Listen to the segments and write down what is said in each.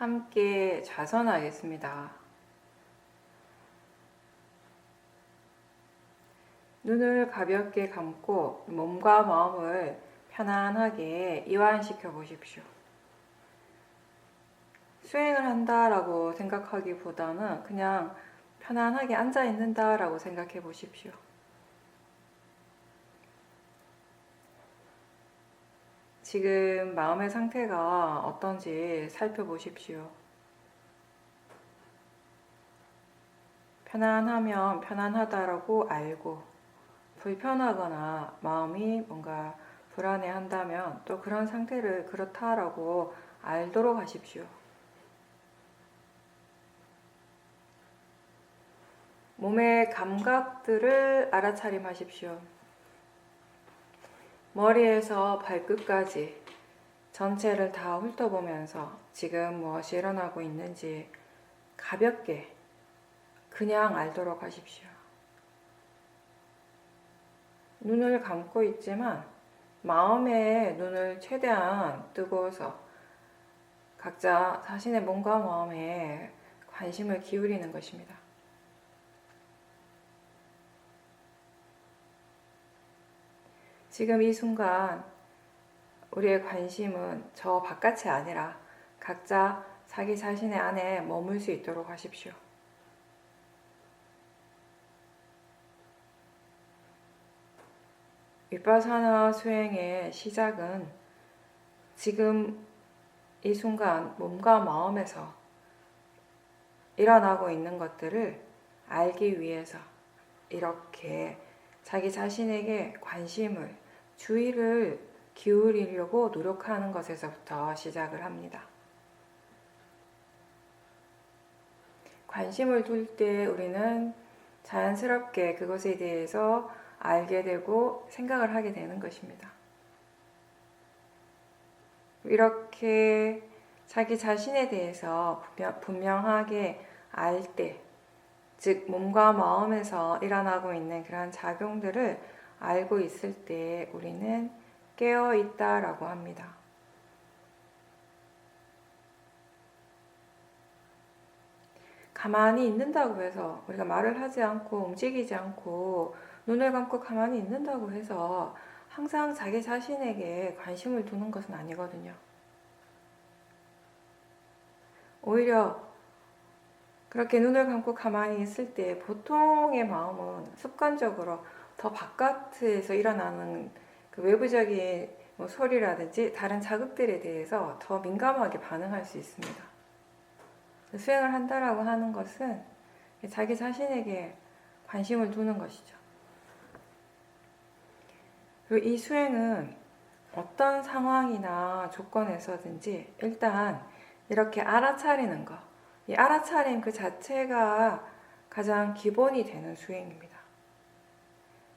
함께 좌선하겠습니다. 눈을 가볍게 감고 몸과 마음을 편안하게 이완시켜 보십시오. 수행을 한다라고 생각하기보다는 그냥 편안하게 앉아 있는다라고 생각해 보십시오. 지금 마음의 상태가 어떤지 살펴보십시오. 편안하면 편안하다라고 알고, 불편하거나 마음이 뭔가 불안해한다면 또 그런 상태를 그렇다라고 알도록 하십시오. 몸의 감각들을 알아차림하십시오. 머리에서 발끝까지 전체를 다 훑어보면서 지금 무엇이 일어나고 있는지 가볍게 그냥 알도록 하십시오. 눈을 감고 있지만 마음의 눈을 최대한 뜨고서 각자 자신의 몸과 마음에 관심을 기울이는 것입니다. 지금 이 순간 우리의 관심은 저 바깥이 아니라 각자 자기 자신의 안에 머물 수 있도록 하십시오. 위파사나 수행의 시작은 지금 이 순간 몸과 마음에서 일어나고 있는 것들을 알기 위해서 이렇게 자기 자신에게 관심을, 주의를 기울이려고 노력하는 것에서부터 시작을 합니다. 관심을 둘 때 우리는 자연스럽게 그것에 대해서 알게 되고 생각을 하게 되는 것입니다. 이렇게 자기 자신에 대해서 분명하게 알 때, 즉 몸과 마음에서 일어나고 있는 그런 작용들을 알고 있을 때 우리는 깨어 있다라고 합니다. 가만히 있는다고 해서 우리가 말을 하지 않고 움직이지 않고 눈을 감고 가만히 있는다고 해서 항상 자기 자신에게 관심을 두는 것은 아니거든요. 오히려 그렇게 눈을 감고 가만히 있을 때 보통의 마음은 습관적으로 더 바깥에서 일어나는 그 외부적인 소리라든지 다른 자극들에 대해서 더 민감하게 반응할 수 있습니다. 수행을 한다라고 하는 것은 자기 자신에게 관심을 두는 것이죠. 그리고 이 수행은 어떤 상황이나 조건에서든지 일단 이렇게 알아차리는 것, 이 알아차림 그 자체가 가장 기본이 되는 수행입니다.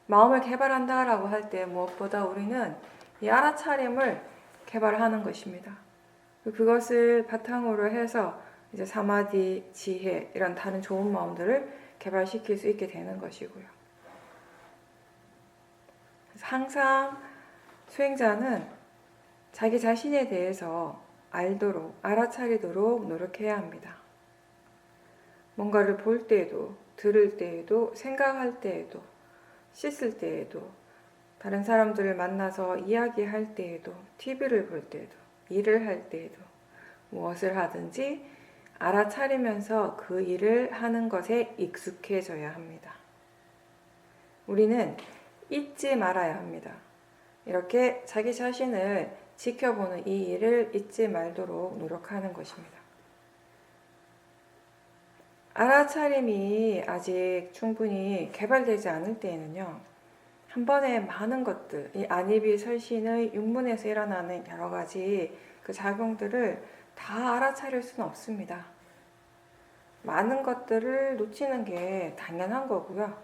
마음을 개발한다라고 할 때 무엇보다 우리는 이 알아차림을 개발하는 것입니다. 그것을 바탕으로 해서 이제 사마디, 지혜 이런 다른 좋은 마음들을 개발시킬 수 있게 되는 것이고요. 항상 수행자는 자기 자신에 대해서 알도록, 알아차리도록 노력해야 합니다. 뭔가를 볼 때에도, 들을 때에도, 생각할 때에도, 씻을 때에도, 다른 사람들을 만나서 이야기할 때에도, TV를 볼 때에도, 일을 할 때에도, 무엇을 하든지 알아차리면서 그 일을 하는 것에 익숙해져야 합니다. 우리는 잊지 말아야 합니다. 이렇게 자기 자신을 지켜보는 이 일을 잊지 말도록 노력하는 것입니다. 알아차림이 아직 충분히 개발되지 않을 때에는요, 한 번에 많은 것들, 이 안이비설신의 육문에서 일어나는 여러 가지 그 작용들을 다 알아차릴 수는 없습니다. 많은 것들을 놓치는 게 당연한 거고요.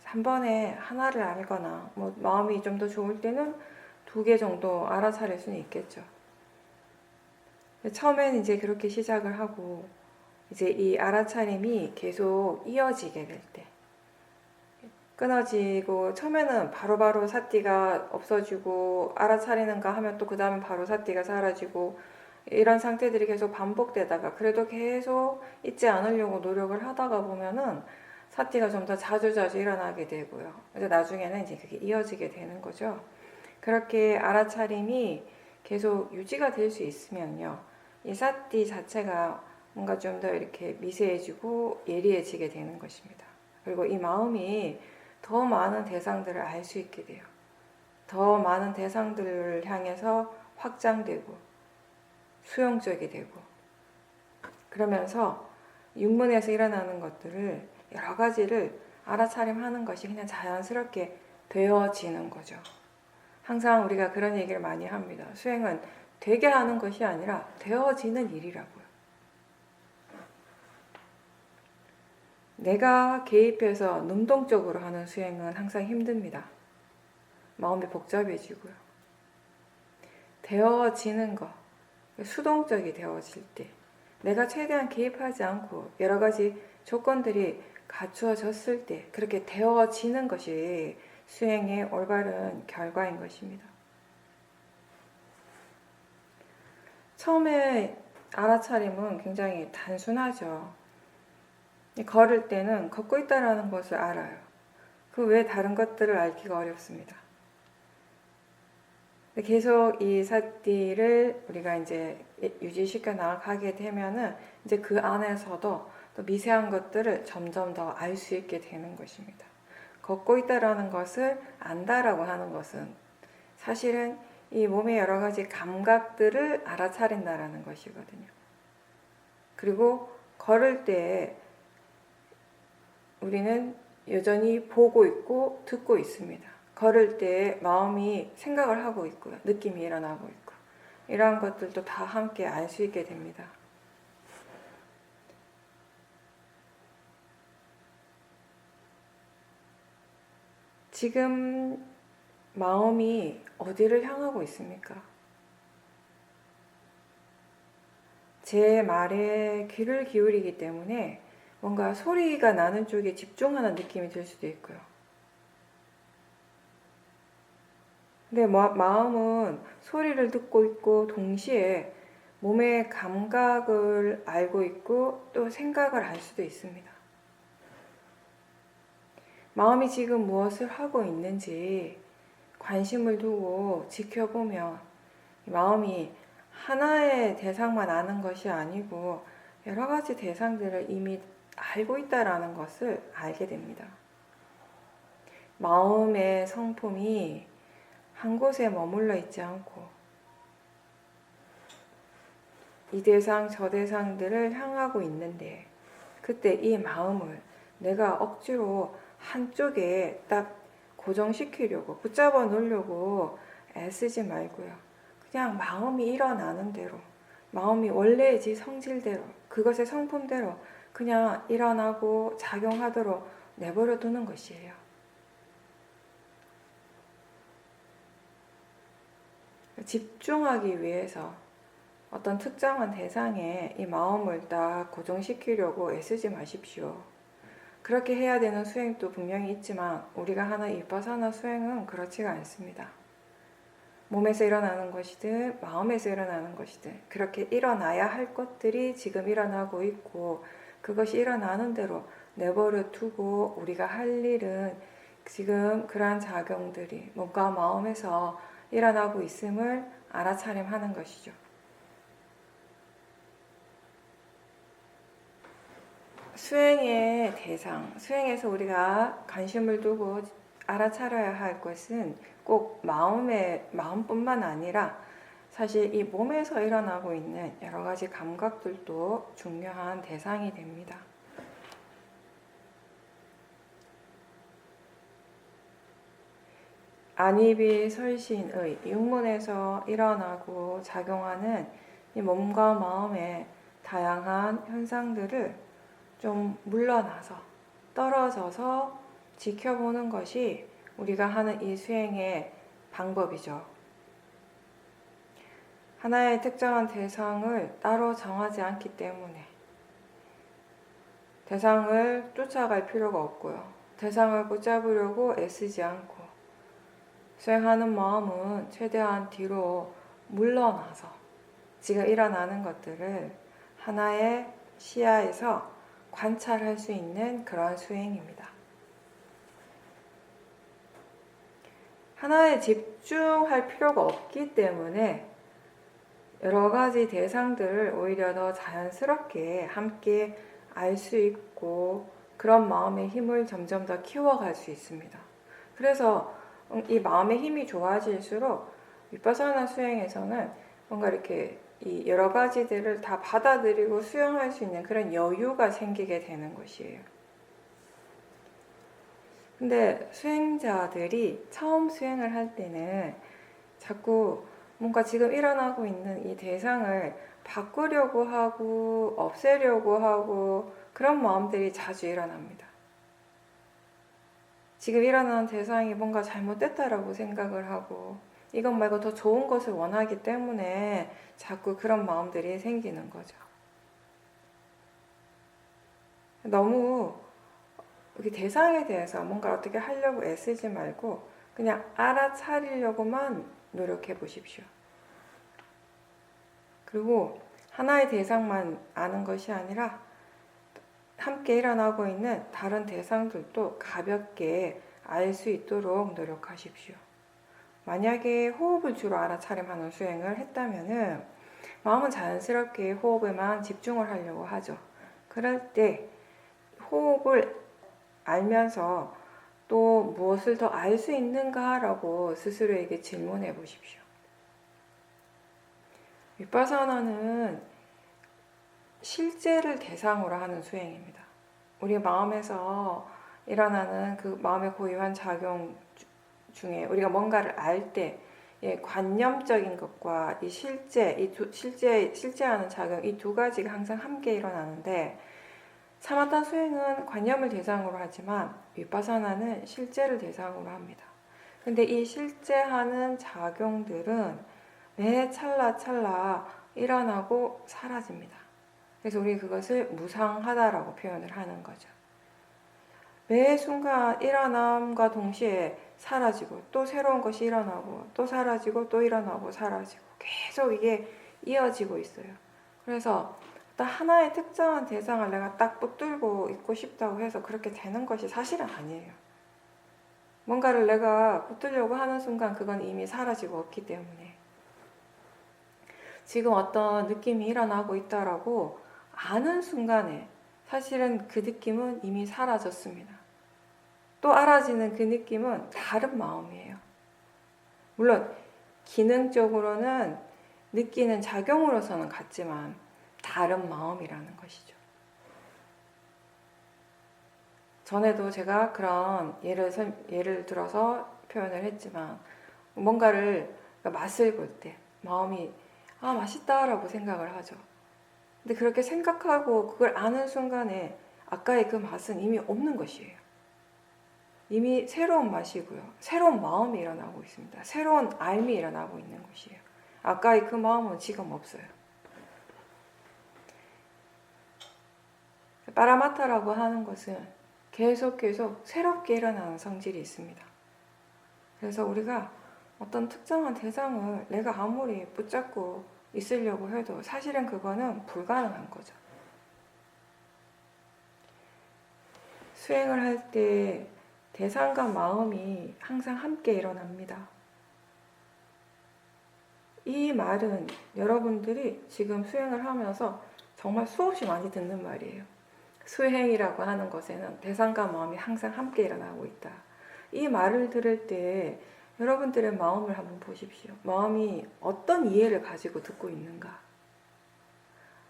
한 번에 하나를 알거나 마음이 좀 더 좋을 때는 2개 정도 알아차릴 수는 있겠죠. 처음엔 이제 그렇게 시작을 하고 이제 이 알아차림이 계속 이어지게 될 때, 끊어지고 처음에는 바로바로 사띠가 없어지고 알아차리는가 하면 또 그 다음에 바로 사띠가 사라지고 이런 상태들이 계속 반복되다가 그래도 계속 잊지 않으려고 노력을 하다가 보면은 사티가 좀 더 자주자주 일어나게 되고요. 이제 나중에는 이제 그게 이어지게 되는 거죠. 그렇게 알아차림이 계속 유지가 될 수 있으면요. 이 사티 자체가 뭔가 좀 더 이렇게 미세해지고 예리해지게 되는 것입니다. 그리고 이 마음이 더 많은 대상들을 알 수 있게 돼요. 더 많은 대상들을 향해서 확장되고 수용적이 되고 그러면서 육문에서 일어나는 것들을 여러 가지를 알아차림하는 것이 그냥 자연스럽게 되어지는 거죠. 항상 우리가 그런 얘기를 많이 합니다. 수행은 되게 하는 것이 아니라 되어지는 일이라고요. 내가 개입해서 능동적으로 하는 수행은 항상 힘듭니다. 마음이 복잡해지고요. 되어지는 것, 수동적이 되어질 때 내가 최대한 개입하지 않고 여러 가지 조건들이 갖추어졌을 때 그렇게 되어지는 것이 수행의 올바른 결과인 것입니다. 처음에 알아차림은 굉장히 단순하죠. 걸을 때는 걷고 있다는 것을 알아요. 그 외에 다른 것들을 알기가 어렵습니다. 계속 이 사띠를 우리가 이제 유지시켜 나가게 되면은 이제 그 안에서도 또 미세한 것들을 점점 더 알 수 있게 되는 것입니다. 걷고 있다라는 것을 안다라고 하는 것은 사실은 이 몸의 여러 가지 감각들을 알아차린다라는 것이거든요. 그리고 걸을 때 우리는 여전히 보고 있고 듣고 있습니다. 걸을 때 마음이 생각을 하고 있고요. 느낌이 일어나고 있고 이러한 것들도 다 함께 알 수 있게 됩니다. 지금 마음이 어디를 향하고 있습니까? 제 말에 귀를 기울이기 때문에 뭔가 소리가 나는 쪽에 집중하는 느낌이 들 수도 있고요. 근데 마음은 소리를 듣고 있고 동시에 몸의 감각을 알고 있고 또 생각을 알 수도 있습니다. 마음이 지금 무엇을 하고 있는지 관심을 두고 지켜보면 마음이 하나의 대상만 아는 것이 아니고 여러 가지 대상들을 이미 알고 있다라는 것을 알게 됩니다. 마음의 성품이 한 곳에 머물러 있지 않고 이 대상 저 대상들을 향하고 있는데 그때 이 마음을 내가 억지로 한쪽에 딱 고정시키려고 붙잡아 놓으려고 애쓰지 말고요. 그냥 마음이 일어나는 대로 마음이 원래의 지 성질대로 그것의 성품대로 그냥 일어나고 작용하도록 내버려 두는 것이에요. 집중하기 위해서 어떤 특정한 대상에 이 마음을 딱 고정시키려고 애쓰지 마십시오. 그렇게 해야 되는 수행도 분명히 있지만 우리가 하는 비파사나 수행은 그렇지가 않습니다. 몸에서 일어나는 것이든 마음에서 일어나는 것이든 그렇게 일어나야 할 것들이 지금 일어나고 있고 그것이 일어나는 대로 내버려 두고 우리가 할 일은 지금 그러한 작용들이 몸과 마음에서 일어나고 있음을 알아차림하는 것이죠. 수행의 대상, 수행에서 우리가 관심을 두고 알아차려야 할 것은 꼭 마음뿐만 아니라 사실 이 몸에서 일어나고 있는 여러 가지 감각들도 중요한 대상이 됩니다. 안이비설신의 육문에서 일어나고 작용하는 이 몸과 마음의 다양한 현상들을 좀 물러나서 떨어져서 지켜보는 것이 우리가 하는 이 수행의 방법이죠. 하나의 특정한 대상을 따로 정하지 않기 때문에 대상을 쫓아갈 필요가 없고요. 대상을 붙잡으려고 애쓰지 않고 수행하는 마음은 최대한 뒤로 물러나서 지금 일어나는 것들을 하나의 시야에서 관찰할 수 있는 그런 수행입니다. 하나에 집중할 필요가 없기 때문에 여러 가지 대상들을 오히려 더 자연스럽게 함께 알 수 있고 그런 마음의 힘을 점점 더 키워갈 수 있습니다. 그래서 이 마음의 힘이 좋아질수록 위파사나 수행에서는 뭔가 이렇게 이 여러 가지들을 다 받아들이고 수용할 수 있는 그런 여유가 생기게 되는 것이에요. 근데 수행자들이 처음 수행을 할 때는 자꾸 뭔가 지금 일어나고 있는 이 대상을 바꾸려고 하고 없애려고 하고 그런 마음들이 자주 일어납니다. 지금 일어나는 대상이 뭔가 잘못됐다라고 생각을 하고 이것 말고 더 좋은 것을 원하기 때문에 자꾸 그런 마음들이 생기는 거죠. 너무 대상에 대해서 뭔가 어떻게 하려고 애쓰지 말고 그냥 알아차리려고만 노력해 보십시오. 그리고 하나의 대상만 아는 것이 아니라 함께 일어나고 있는 다른 대상들도 가볍게 알 수 있도록 노력하십시오. 만약에 호흡을 주로 알아차림하는 수행을 했다면은 마음은 자연스럽게 호흡에만 집중을 하려고 하죠. 그럴 때 호흡을 알면서 또 무엇을 더 알 수 있는가라고 스스로에게 질문해 보십시오. 위파사나는 실제를 대상으로 하는 수행입니다. 우리 마음에서 일어나는 그 마음의 고유한 작용 중에 우리가 뭔가를 알 때 관념적인 것과 이 실제하는 작용 이 두 가지가 항상 함께 일어나는데 사마타 수행은 관념을 대상으로 하지만 위파사나는 실제를 대상으로 합니다. 근데 이 실제하는 작용들은 매 찰나찰나 일어나고 사라집니다. 그래서 우리 그것을 무상하다라고 표현을 하는 거죠. 매 순간 일어남과 동시에 사라지고 또 새로운 것이 일어나고 또 사라지고 또 일어나고 사라지고 계속 이게 이어지고 있어요. 그래서 딱 하나의 특정한 대상을 내가 딱 붙들고 있고 싶다고 해서 그렇게 되는 것이 사실은 아니에요. 뭔가를 내가 붙들려고 하는 순간 그건 이미 사라지고 없기 때문에 지금 어떤 느낌이 일어나고 있다라고 아는 순간에 사실은 그 느낌은 이미 사라졌습니다. 또 알아지는 그 느낌은 다른 마음이에요. 물론 기능적으로는 느끼는 작용으로서는 같지만 다른 마음이라는 것이죠. 전에도 제가 그런 예를 들어서 표현을 했지만 뭔가를 맛을 볼 때 마음이 맛있다라고 생각을 하죠. 근데 그렇게 생각하고 그걸 아는 순간에 아까의 그 맛은 이미 없는 것이에요. 이미 새로운 맛이고요. 새로운 마음이 일어나고 있습니다. 새로운 알미 일어나고 있는 것이에요. 아까의 그 마음은 지금 없어요. 파라마타라고 하는 것은 계속 새롭게 일어나는 성질이 있습니다. 그래서 우리가 어떤 특정한 대상을 내가 아무리 붙잡고 있으려고 해도 사실은 그거는 불가능한 거죠. 수행을 할 때 대상과 마음이 항상 함께 일어납니다. 이 말은 여러분들이 지금 수행을 하면서 정말 수없이 많이 듣는 말이에요. 수행이라고 하는 것에는 대상과 마음이 항상 함께 일어나고 있다. 이 말을 들을 때 여러분들의 마음을 한번 보십시오. 마음이 어떤 이해를 가지고 듣고 있는가?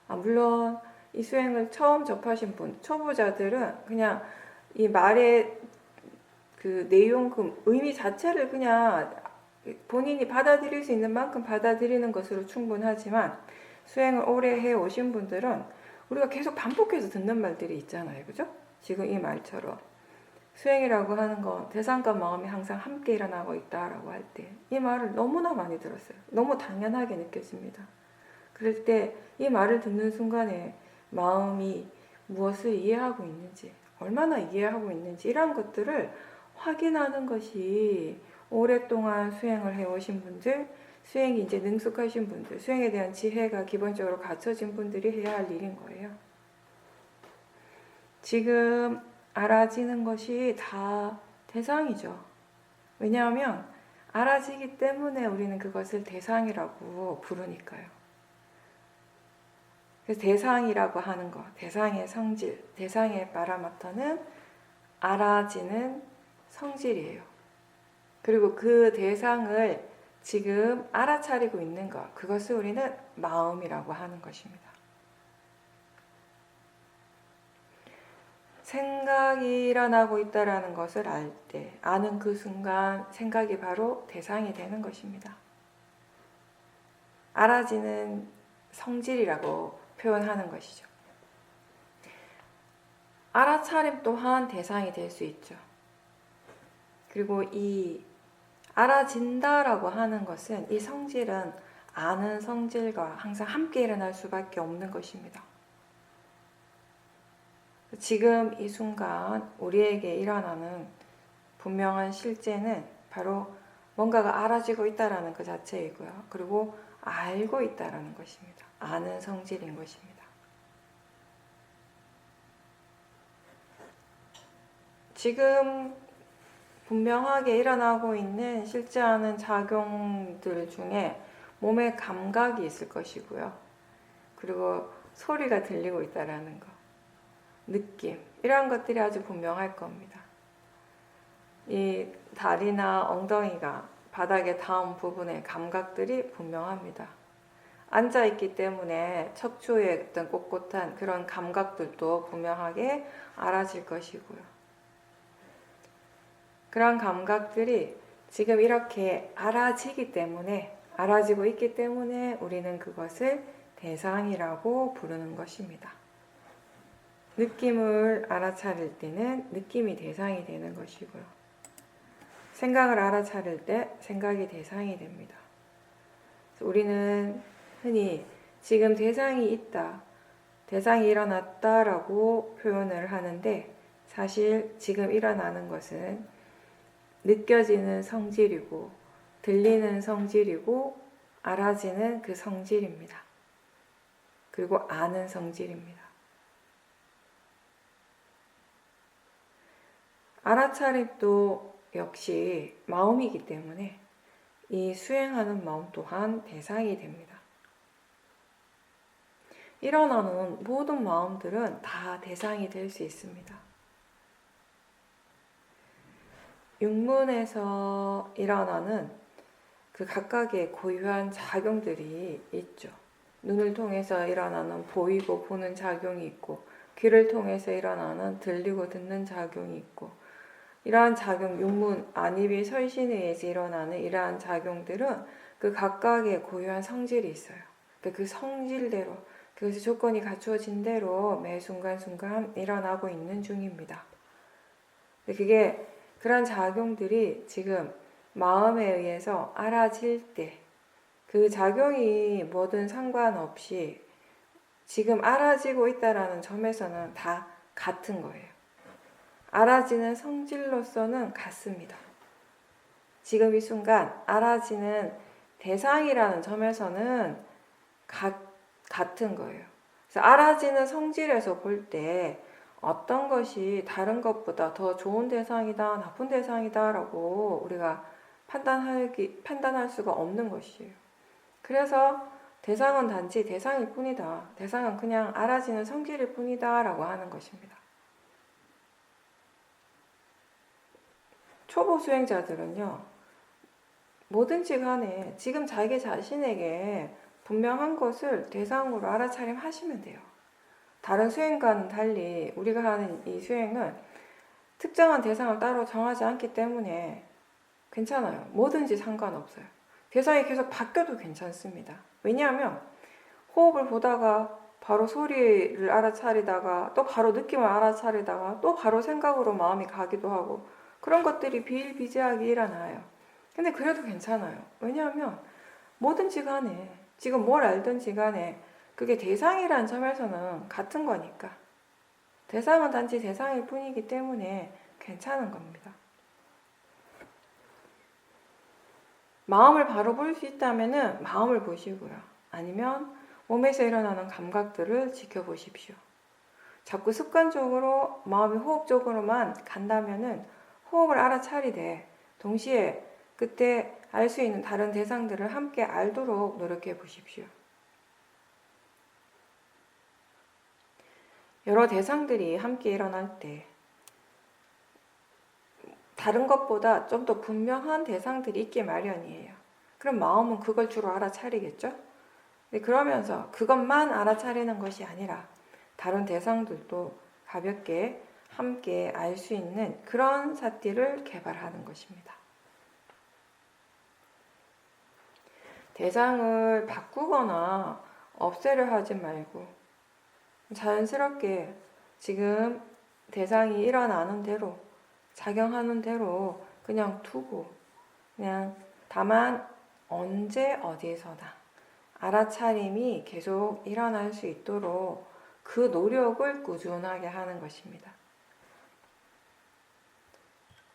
물론 이 수행을 처음 접하신 분, 초보자들은 그냥 이 말의 그 내용, 그 의미 자체를 그냥 본인이 받아들일 수 있는 만큼 받아들이는 것으로 충분하지만 수행을 오래 해 오신 분들은 우리가 계속 반복해서 듣는 말들이 있잖아요. 그죠? 지금 이 말처럼. 수행이라고 하는 건 대상과 마음이 항상 함께 일어나고 있다라고 할 때 이 말을 너무나 많이 들었어요. 너무 당연하게 느껴집니다. 그럴 때 이 말을 듣는 순간에 마음이 무엇을 이해하고 있는지, 얼마나 이해하고 있는지 이런 것들을 확인하는 것이 오랫동안 수행을 해오신 분들, 수행이 이제 능숙하신 분들, 수행에 대한 지혜가 기본적으로 갖춰진 분들이 해야 할 일인 거예요. 지금 알아지는 것이 다 대상이죠. 왜냐하면 알아지기 때문에 우리는 그것을 대상이라고 부르니까요. 그래서 대상이라고 하는 것, 대상의 성질, 대상의 파라마터는 알아지는 성질이에요. 그리고 그 대상을 지금 알아차리고 있는 것, 그것을 우리는 마음이라고 하는 것입니다. 생각이 일어나고 있다는 것을 알 때, 아는 그 순간 생각이 바로 대상이 되는 것입니다. 알아지는 성질이라고 표현하는 것이죠. 알아차림 또한 대상이 될 수 있죠. 그리고 이 알아진다라고 하는 것은, 이 성질은 아는 성질과 항상 함께 일어날 수밖에 없는 것입니다. 지금 이 순간 우리에게 일어나는 분명한 실제는 바로 뭔가가 알아지고 있다는 그 자체이고요. 그리고 알고 있다는 것입니다. 아는 성질인 것입니다. 지금 분명하게 일어나고 있는 실제 하는 작용들 중에 몸의 감각이 있을 것이고요. 그리고 소리가 들리고 있다는 것, 느낌, 이러한 것들이 아주 분명할 겁니다. 이 다리나 엉덩이가 바닥에 닿은 부분의 감각들이 분명합니다. 앉아있기 때문에 척추의 어떤 꼿꼿한 그런 감각들도 분명하게 알아질 것이고요. 그런 감각들이 지금 이렇게 알아지기 때문에, 알아지고 있기 때문에 우리는 그것을 대상이라고 부르는 것입니다. 느낌을 알아차릴 때는 느낌이 대상이 되는 것이고요. 생각을 알아차릴 때 생각이 대상이 됩니다. 우리는 흔히 지금 대상이 있다, 대상이 일어났다라고 표현을 하는데, 사실 지금 일어나는 것은 느껴지는 성질이고 들리는 성질이고 알아지는 그 성질입니다. 그리고 아는 성질입니다. 알아차림도 역시 마음이기 때문에 이 수행하는 마음 또한 대상이 됩니다. 일어나는 모든 마음들은 다 대상이 될 수 있습니다. 육문에서 일어나는 그 각각의 고유한 작용들이 있죠. 눈을 통해서 일어나는 보이고 보는 작용이 있고, 귀를 통해서 일어나는 들리고 듣는 작용이 있고, 이러한 작용, 육문, 안입이 설신에 의해서 일어나는 이러한 작용들은 그 각각의 고유한 성질이 있어요. 그 성질대로, 그것이 조건이 갖추어진 대로 매 순간순간 일어나고 있는 중입니다. 그게 그런 작용들이 지금 마음에 의해서 알아질 때, 그 작용이 뭐든 상관없이 지금 알아지고 있다는 점에서는 다 같은 거예요. 알아지는 성질로서는 같습니다. 지금 이 순간 알아지는 대상이라는 점에서는 같은 거예요. 그래서 알아지는 성질에서 볼 때 어떤 것이 다른 것보다 더 좋은 대상이다, 나쁜 대상이다 라고 우리가 판단할 수가 없는 것이에요. 그래서 대상은 단지 대상일 뿐이다, 대상은 그냥 알아지는 성질일 뿐이다 라고 하는 것입니다. 초보 수행자들은요, 뭐든지 간에 지금 자기 자신에게 분명한 것을 대상으로 알아차림하시면 돼요. 다른 수행과는 달리 우리가 하는 이 수행은 특정한 대상을 따로 정하지 않기 때문에 괜찮아요. 뭐든지 상관없어요. 대상이 계속 바뀌어도 괜찮습니다. 왜냐하면 호흡을 보다가 바로 소리를 알아차리다가 또 바로 느낌을 알아차리다가 또 바로 생각으로 마음이 가기도 하고, 그런 것들이 비일비재하게 일어나요. 근데 그래도 괜찮아요. 왜냐하면 뭐든지 간에 지금 뭘 알든지 간에 그게 대상이라는 점에서는 같은 거니까, 대상은 단지 대상일 뿐이기 때문에 괜찮은 겁니다. 마음을 바로 볼 수 있다면은 마음을 보시고요. 아니면 몸에서 일어나는 감각들을 지켜보십시오. 자꾸 습관적으로 마음이 호흡 쪽으로만 간다면은 호흡을 알아차리되 동시에 그때 알 수 있는 다른 대상들을 함께 알도록 노력해 보십시오. 여러 대상들이 함께 일어날 때 다른 것보다 좀 더 분명한 대상들이 있게 마련이에요. 그럼 마음은 그걸 주로 알아차리겠죠? 근데 그러면서 그것만 알아차리는 것이 아니라 다른 대상들도 가볍게 함께 알 수 있는 그런 사티를 개발하는 것입니다. 대상을 바꾸거나 없애려 하지 말고 자연스럽게 지금 대상이 일어나는 대로 작용하는 대로 그냥 두고 그냥 다만 언제 어디에서나 알아차림이 계속 일어날 수 있도록 그 노력을 꾸준하게 하는 것입니다.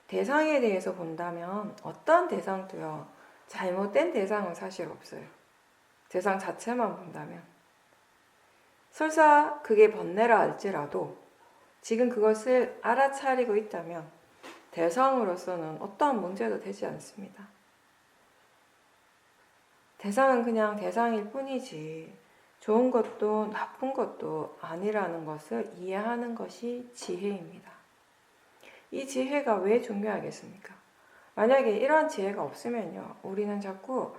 대상에 대해서 본다면 어떤 대상도요, 잘못된 대상은 사실 없어요. 대상 자체만 본다면. 설사 그게 번뇌라 할지라도 지금 그것을 알아차리고 있다면 대상으로서는 어떠한 문제도 되지 않습니다. 대상은 그냥 대상일 뿐이지 좋은 것도 나쁜 것도 아니라는 것을 이해하는 것이 지혜입니다. 이 지혜가 왜 중요하겠습니까? 만약에 이러한 지혜가 없으면요, 우리는 자꾸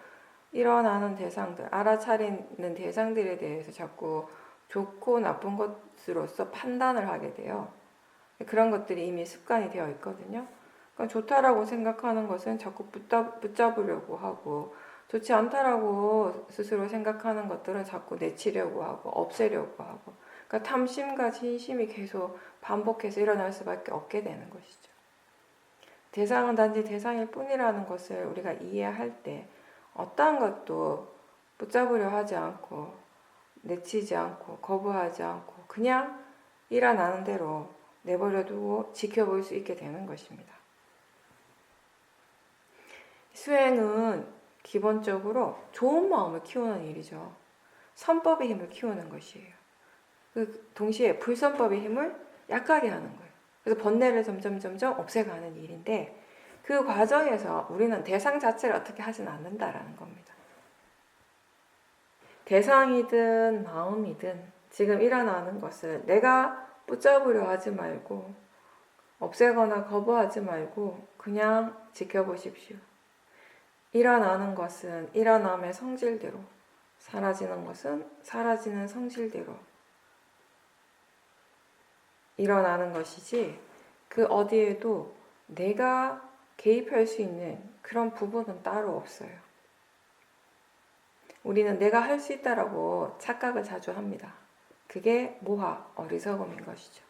일어나는 대상들, 알아차리는 대상들에 대해서 자꾸 좋고 나쁜 것으로서 판단을 하게 돼요. 그런 것들이 이미 습관이 되어 있거든요. 그러니까 좋다라고 생각하는 것은 자꾸 붙잡으려고 하고, 좋지 않다라고 스스로 생각하는 것들은 자꾸 내치려고 하고, 없애려고 하고, 그러니까 탐심과 진심이 계속 반복해서 일어날 수밖에 없게 되는 것이죠. 대상은 단지 대상일 뿐이라는 것을 우리가 이해할 때 어떠한 것도 붙잡으려 하지 않고 내치지 않고 거부하지 않고 그냥 일어나는 대로 내버려 두고 지켜볼 수 있게 되는 것입니다. 수행은 기본적으로 좋은 마음을 키우는 일이죠. 선법의 힘을 키우는 것이에요. 동시에 불선법의 힘을 약하게 하는 거예요. 그래서 번뇌를 점점 없애가는 일인데 그 과정에서 우리는 대상 자체를 어떻게 하진 않는다라는 겁니다. 대상이든 마음이든 지금 일어나는 것을 내가 붙잡으려 하지 말고 없애거나 거부하지 말고 그냥 지켜보십시오. 일어나는 것은 일어남의 성질대로, 사라지는 것은 사라지는 성질대로 일어나는 것이지 그 어디에도 내가 개입할 수 있는 그런 부분은 따로 없어요. 우리는 내가 할 수 있다라고 착각을 자주 합니다. 그게 모하, 어리석음인 것이죠.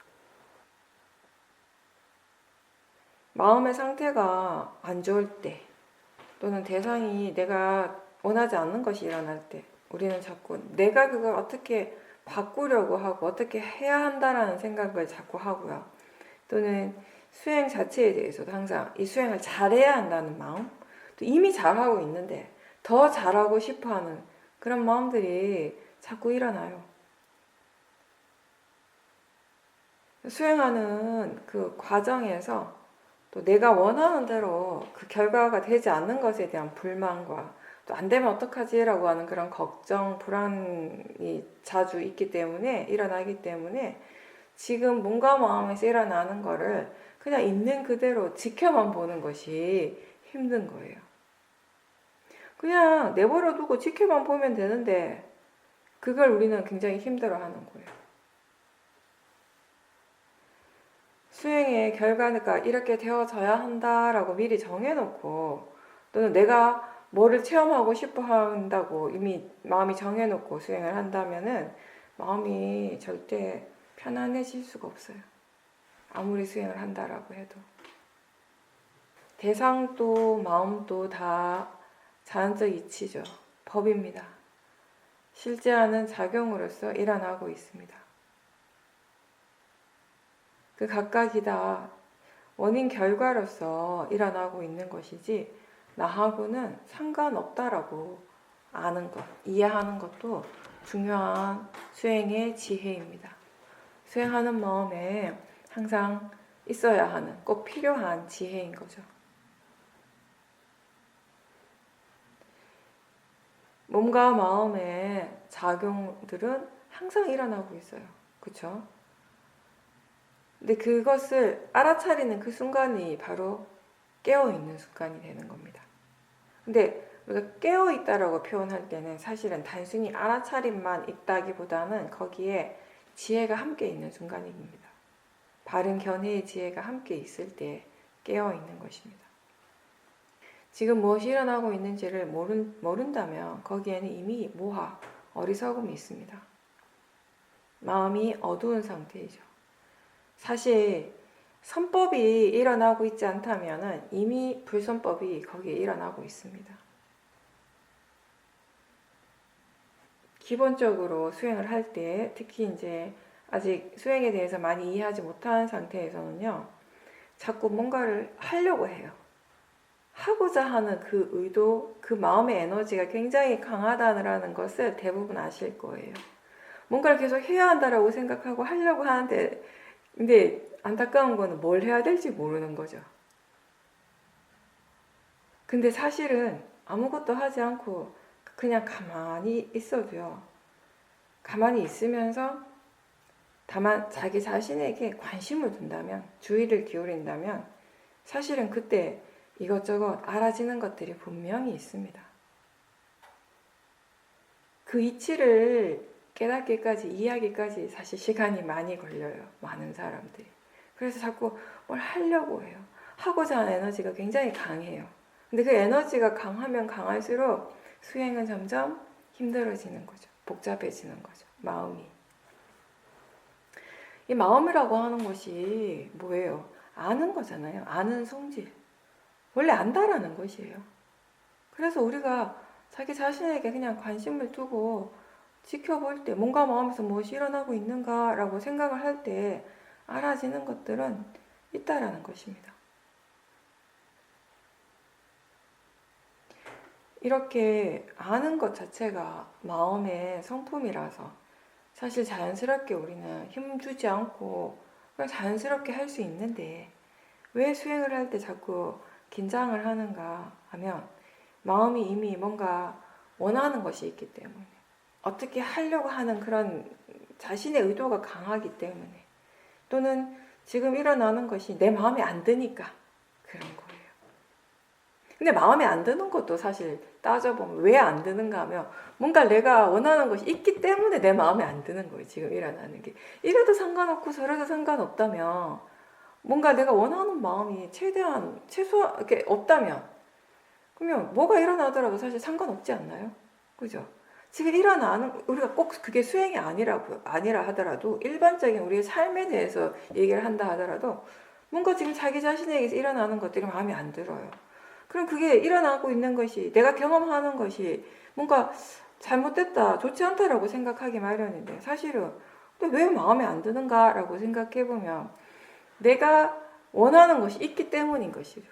마음의 상태가 안 좋을 때 또는 대상이 내가 원하지 않는 것이 일어날 때 우리는 자꾸 내가 그걸 어떻게 바꾸려고 하고 어떻게 해야 한다라는 생각을 자꾸 하고요. 또는 수행 자체에 대해서도 항상 이 수행을 잘해야 한다는 마음, 또 이미 잘하고 있는데 더 잘하고 싶어하는 그런 마음들이 자꾸 일어나요. 수행하는 그 과정에서 또 내가 원하는 대로 그 결과가 되지 않는 것에 대한 불만과 또 안 되면 어떡하지라고 하는 그런 걱정, 불안이 자주 있기 때문에 일어나기 때문에 지금 몸과 마음에서 일어나는 거를 그냥 있는 그대로 지켜만 보는 것이 힘든 거예요. 그냥 내버려 두고 지켜만 보면 되는데 그걸 우리는 굉장히 힘들어하는 거예요. 수행의 결과가 이렇게 되어져야 한다라고 미리 정해놓고 또는 내가 뭐를 체험하고 싶어 한다고 이미 마음이 정해놓고 수행을 한다면은 마음이 절대 편안해질 수가 없어요. 아무리 수행을 한다라고 해도. 대상도 마음도 다 자연적 이치죠. 법입니다. 실제하는 작용으로서 일어나고 있습니다. 그 각각이 다 원인 결과로서 일어나고 있는 것이지 나하고는 상관없다라고 아는 것, 이해하는 것도 중요한 수행의 지혜입니다. 수행하는 마음에 항상 있어야 하는, 꼭 필요한 지혜인 거죠. 몸과 마음의 작용들은 항상 일어나고 있어요. 그쵸? 근데 그것을 알아차리는 그 순간이 바로 깨어있는 순간이 되는 겁니다. 근데 우리가 깨어있다라고 표현할 때는 사실은 단순히 알아차림만 있다기보다는 거기에 지혜가 함께 있는 순간입니다. 바른 견해의 지혜가 함께 있을 때 깨어있는 것입니다. 지금 무엇이 일어나고 있는지를 모른다면 거기에는 이미 모하, 어리석음이 있습니다. 마음이 어두운 상태이죠. 사실 선법이 일어나고 있지 않다면 이미 불선법이 거기에 일어나고 있습니다. 기본적으로 수행을 할 때, 특히 이제 아직 수행에 대해서 많이 이해하지 못한 상태에서는요, 자꾸 뭔가를 하려고 해요. 하고자 하는 그 의도, 그 마음의 에너지가 굉장히 강하다는 것을 대부분 아실 거예요. 뭔가를 계속 해야 한다라고 생각하고 하려고 하는데, 근데 안타까운 거는 뭘 해야 될지 모르는 거죠. 근데 사실은 아무것도 하지 않고 그냥 가만히 있어도요. 가만히 있으면서 다만 자기 자신에게 관심을 둔다면, 주의를 기울인다면 사실은 그때 이것저것 알아지는 것들이 분명히 있습니다. 그 이치를 깨닫기까지, 이해하기까지 사실 시간이 많이 걸려요. 많은 사람들이. 그래서 자꾸 뭘 하려고 해요. 하고자 하는 에너지가 굉장히 강해요. 근데 그 에너지가 강하면 강할수록 수행은 점점 힘들어지는 거죠. 복잡해지는 거죠. 마음이. 이 마음이라고 하는 것이 뭐예요? 아는 거잖아요. 아는 성질. 원래 안다라는 것이에요. 그래서 우리가 자기 자신에게 그냥 관심을 두고 지켜볼 때, 뭔가 마음에서 무엇이 일어나고 있는가라고 생각을 할 때 알아지는 것들은 있다라는 것입니다. 이렇게 아는 것 자체가 마음의 성품이라서 사실 자연스럽게 우리는 힘주지 않고 그냥 자연스럽게 할 수 있는데, 왜 수행을 할 때 자꾸 긴장을 하는가 하면 마음이 이미 뭔가 원하는 것이 있기 때문에, 어떻게 하려고 하는 그런 자신의 의도가 강하기 때문에, 또는 지금 일어나는 것이 내 마음에 안 드니까 그런 거예요. 근데 마음에 안 드는 것도 사실 따져보면 왜 안 드는가 하면 뭔가 내가 원하는 것이 있기 때문에 내 마음에 안 드는 거예요. 지금 일어나는 게. 이래도 상관없고 저래도 상관없다면, 뭔가 내가 원하는 마음이 최대한 최소한 이렇게 없다면, 그러면 뭐가 일어나더라도 사실 상관없지 않나요? 그죠? 지금 일어나는, 우리가 꼭 그게 수행이 아니라 하더라도 일반적인 우리의 삶에 대해서 얘기를 한다 하더라도 뭔가 지금 자기 자신에게서 일어나는 것들이 마음에 안 들어요. 그럼 그게 일어나고 있는 것이, 내가 경험하는 것이 뭔가 잘못됐다, 좋지 않다라고 생각하기 마련인데, 사실은 왜 마음에 안 드는가라고 생각해보면 내가 원하는 것이 있기 때문인 것이죠.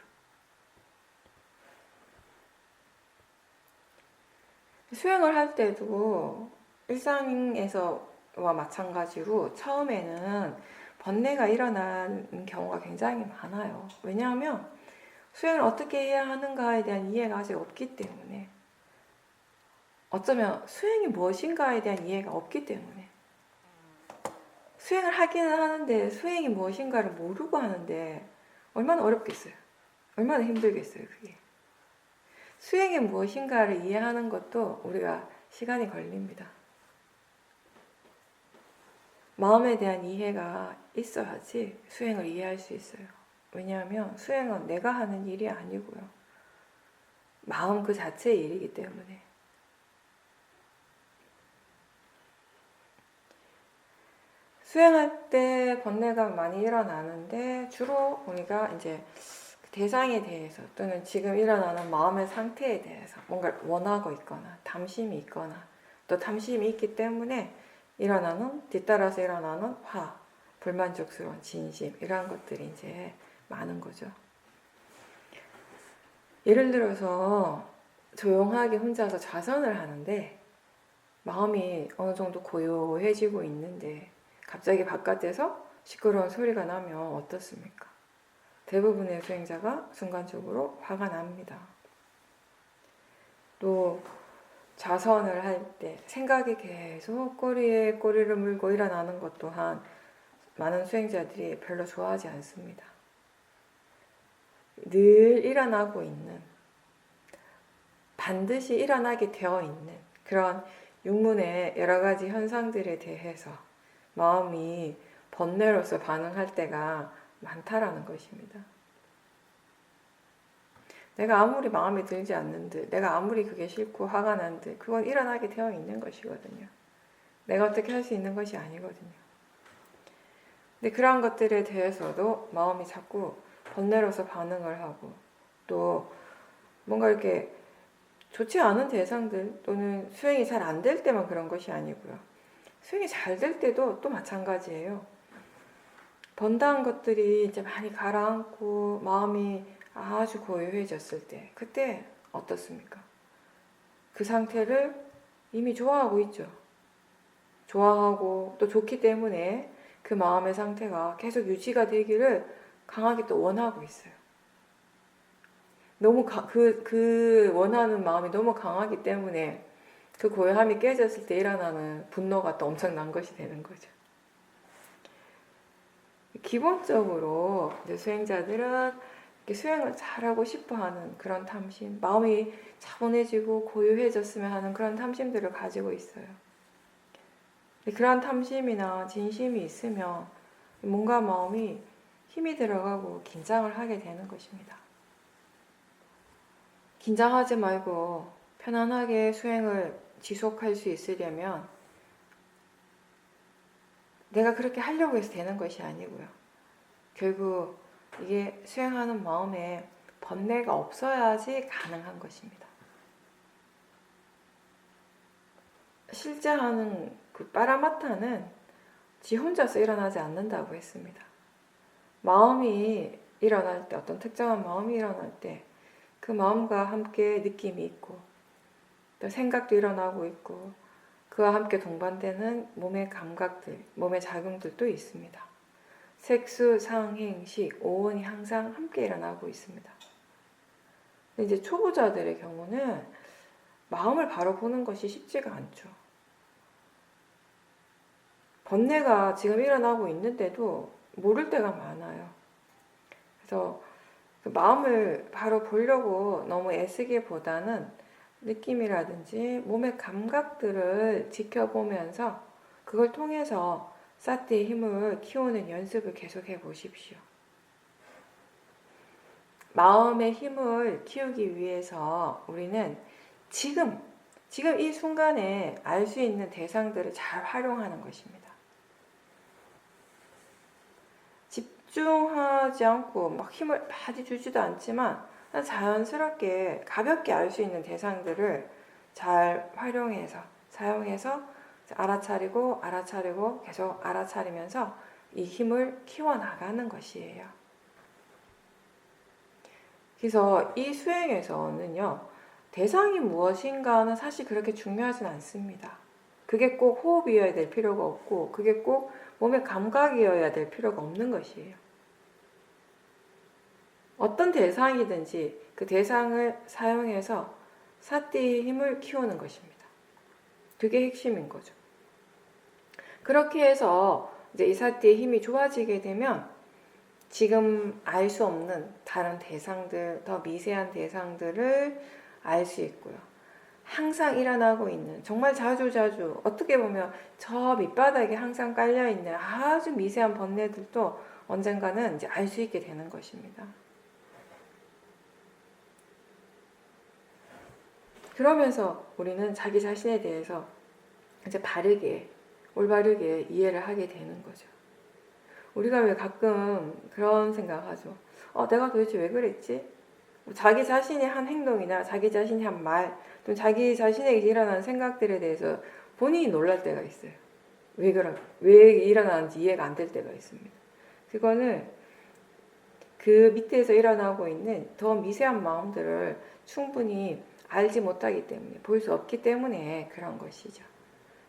수행을 할 때도 일상에서와 마찬가지로 처음에는 번뇌가 일어나는 경우가 굉장히 많아요. 왜냐하면 수행을 어떻게 해야 하는가에 대한 이해가 아직 없기 때문에, 어쩌면 수행이 무엇인가에 대한 이해가 없기 때문에, 수행을 하기는 하는데 수행이 무엇인가를 모르고 하는데 얼마나 어렵겠어요. 얼마나 힘들겠어요. 그게. 수행이 무엇인가를 이해하는 것도 우리가 시간이 걸립니다. 마음에 대한 이해가 있어야지 수행을 이해할 수 있어요. 왜냐하면 수행은 내가 하는 일이 아니고요. 마음 그 자체의 일이기 때문에. 수행할 때 번뇌가 많이 일어나는데, 주로 우리가 이제 대상에 대해서, 또는 지금 일어나는 마음의 상태에 대해서 뭔가를 원하고 있거나 탐심이 있거나, 또 탐심이 있기 때문에 뒤따라서 일어나는 화, 불만족스러운 진심, 이런 것들이 이제 많은 거죠. 예를 들어서 조용하게 혼자서 좌선을 하는데 마음이 어느 정도 고요해지고 있는데 갑자기 바깥에서 시끄러운 소리가 나면 어떻습니까? 대부분의 수행자가 순간적으로 화가 납니다. 또 좌선을 할 때 생각이 계속 꼬리에 꼬리를 물고 일어나는 것 또한 많은 수행자들이 별로 좋아하지 않습니다. 늘 일어나고 있는, 반드시 일어나게 되어 있는 그런 육문의 여러 가지 현상들에 대해서 마음이 번뇌로서 반응할 때가 많다라는 것입니다. 내가 아무리 마음에 들지 않는 듯, 내가 아무리 그게 싫고 화가 난 듯, 그건 일어나게 되어 있는 것이거든요. 내가 어떻게 할 수 있는 것이 아니거든요. 근데 그러한 것들에 대해서도 마음이 자꾸 번뇌로서 반응을 하고, 또 뭔가 이렇게 좋지 않은 대상들 또는 수행이 잘 안 될 때만 그런 것이 아니고요. 수행이 잘 될 때도 또 마찬가지예요. 번다한 것들이 이제 많이 가라앉고 마음이 아주 고요해졌을 때, 그때 어떻습니까? 그 상태를 이미 좋아하고 있죠. 좋아하고 또 좋기 때문에 그 마음의 상태가 계속 유지가 되기를 강하게 또 원하고 있어요. 너무 그 원하는 마음이 너무 강하기 때문에 그 고요함이 깨졌을 때 일어나는 분노가 또 엄청난 것이 되는 거죠. 기본적으로 이제 수행자들은 수행을 잘하고 싶어하는 그런 탐심, 마음이 차분해지고 고요해졌으면 하는 그런 탐심들을 가지고 있어요. 그러한 탐심이나 진심이 있으면 뭔가 마음이 힘이 들어가고 긴장을 하게 되는 것입니다. 긴장하지 말고 편안하게 수행을 지속할 수 있으려면 내가 그렇게 하려고 해서 되는 것이 아니고요. 결국 이게 수행하는 마음에 번뇌가 없어야지 가능한 것입니다. 실제 하는 그 빠라마타는 지 혼자서 일어나지 않는다고 했습니다. 마음이 일어날 때, 어떤 특정한 마음이 일어날 때 그 마음과 함께 느낌이 있고 또 생각도 일어나고 있고 그와 함께 동반되는 몸의 감각들, 몸의 작용들도 있습니다. 색수, 상, 행, 식, 오온이 항상 함께 일어나고 있습니다. 근데 이제 초보자들의 경우는 마음을 바로 보는 것이 쉽지가 않죠. 번뇌가 지금 일어나고 있는데도 모를 때가 많아요. 그래서 그 마음을 바로 보려고 너무 애쓰기보다는 느낌이라든지 몸의 감각들을 지켜보면서 그걸 통해서 사티의 힘을 키우는 연습을 계속해 보십시오. 마음의 힘을 키우기 위해서 우리는 지금 이 순간에 알 수 있는 대상들을 잘 활용하는 것입니다. 집중하지 않고 막 힘을 많이 주지도 않지만 자연스럽게 가볍게 알 수 있는 대상들을 잘 활용해서 사용해서 알아차리고 계속 알아차리면서 이 힘을 키워나가는 것이에요. 그래서 이 수행에서는요, 대상이 무엇인가는 사실 그렇게 중요하진 않습니다. 그게 꼭 호흡이어야 될 필요가 없고 그게 꼭 몸의 감각이어야 될 필요가 없는 것이에요. 어떤 대상이든지 그 대상을 사용해서 사티의 힘을 키우는 것입니다. 그게 핵심인 거죠. 그렇게 해서 이제 이 사티의 힘이 좋아지게 되면 지금 알 수 없는 다른 대상들, 더 미세한 대상들을 알 수 있고요. 항상 일어나고 있는, 정말 자주 어떻게 보면 저 밑바닥에 항상 깔려있는 아주 미세한 번뇌들도 언젠가는 이제 알 수 있게 되는 것입니다. 그러면서 우리는 자기 자신에 대해서 이제 올바르게 이해를 하게 되는 거죠. 우리가 왜 가끔 그런 생각하죠. 내가 도대체 왜 그랬지? 자기 자신이 한 행동이나 자기 자신이 한 말, 또 자기 자신에게 일어나는 생각들에 대해서 본인이 놀랄 때가 있어요. 왜 일어나는지 이해가 안 될 때가 있습니다. 그거는 그 밑에서 일어나고 있는 더 미세한 마음들을 충분히 알지 못하기 때문에, 볼 수 없기 때문에 그런 것이죠.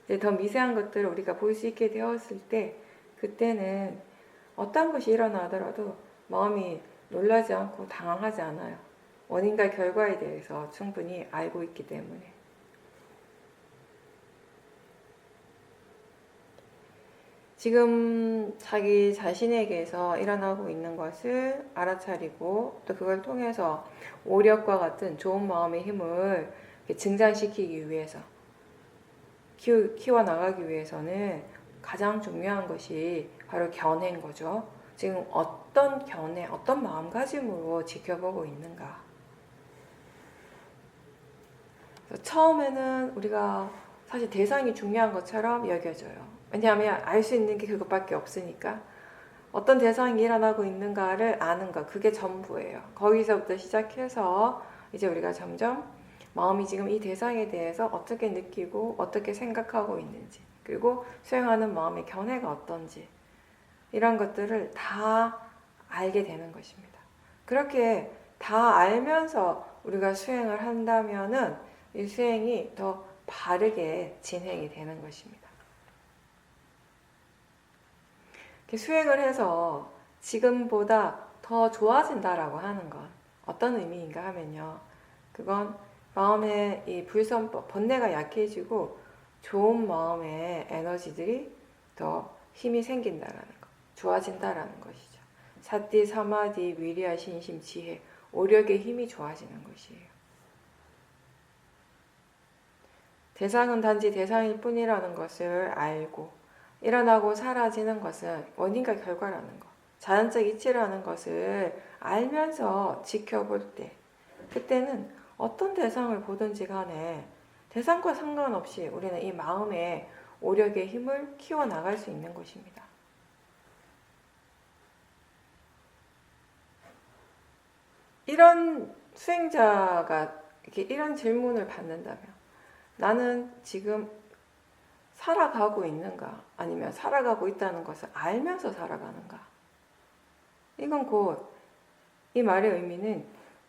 이제 더 미세한 것들을 우리가 볼 수 있게 되었을 때, 그때는 어떤 것이 일어나더라도 마음이 놀라지 않고 당황하지 않아요. 원인과 결과에 대해서 충분히 알고 있기 때문에. 지금 자기 자신에게서 일어나고 있는 것을 알아차리고, 또 그걸 통해서 오력과 같은 좋은 마음의 힘을 증장시키기 위해서, 키워나가기 위해서는 가장 중요한 것이 바로 견해인 거죠. 지금 어떤 견해, 어떤 마음가짐으로 지켜보고 있는가. 처음에는 우리가 사실 대상이 중요한 것처럼 여겨져요. 왜냐하면 알 수 있는 게 그것밖에 없으니까. 어떤 대상이 일어나고 있는가를 아는 것, 그게 전부예요. 거기서부터 시작해서 이제 우리가 점점 마음이 지금 이 대상에 대해서 어떻게 느끼고 어떻게 생각하고 있는지, 그리고 수행하는 마음의 견해가 어떤지, 이런 것들을 다 알게 되는 것입니다. 그렇게 다 알면서 우리가 수행을 한다면은 이 수행이 더 바르게 진행이 되는 것입니다. 수행을 해서 지금보다 더 좋아진다라고 하는 건 어떤 의미인가 하면요. 그건 마음의 이 불선법, 번뇌가 약해지고 좋은 마음의 에너지들이 더 힘이 생긴다라는 것, 좋아진다라는 것이죠. 사띠, 사마디, 위리아, 신심, 지혜, 오력의 힘이 좋아지는 것이에요. 대상은 단지 대상일 뿐이라는 것을 알고, 일어나고 사라지는 것은 원인과 결과라는 것, 자연적 이치라는 것을 알면서 지켜볼 때, 그때는 어떤 대상을 보든지 간에 대상과 상관없이 우리는 이 마음의 오력의 힘을 키워나갈 수 있는 것입니다. 이런 수행자가 이렇게 이런 질문을 받는다면, 나는 지금 살아가고 있는가? 아니면 살아가고 있다는 것을 알면서 살아가는가? 이건 곧 이 말의 의미는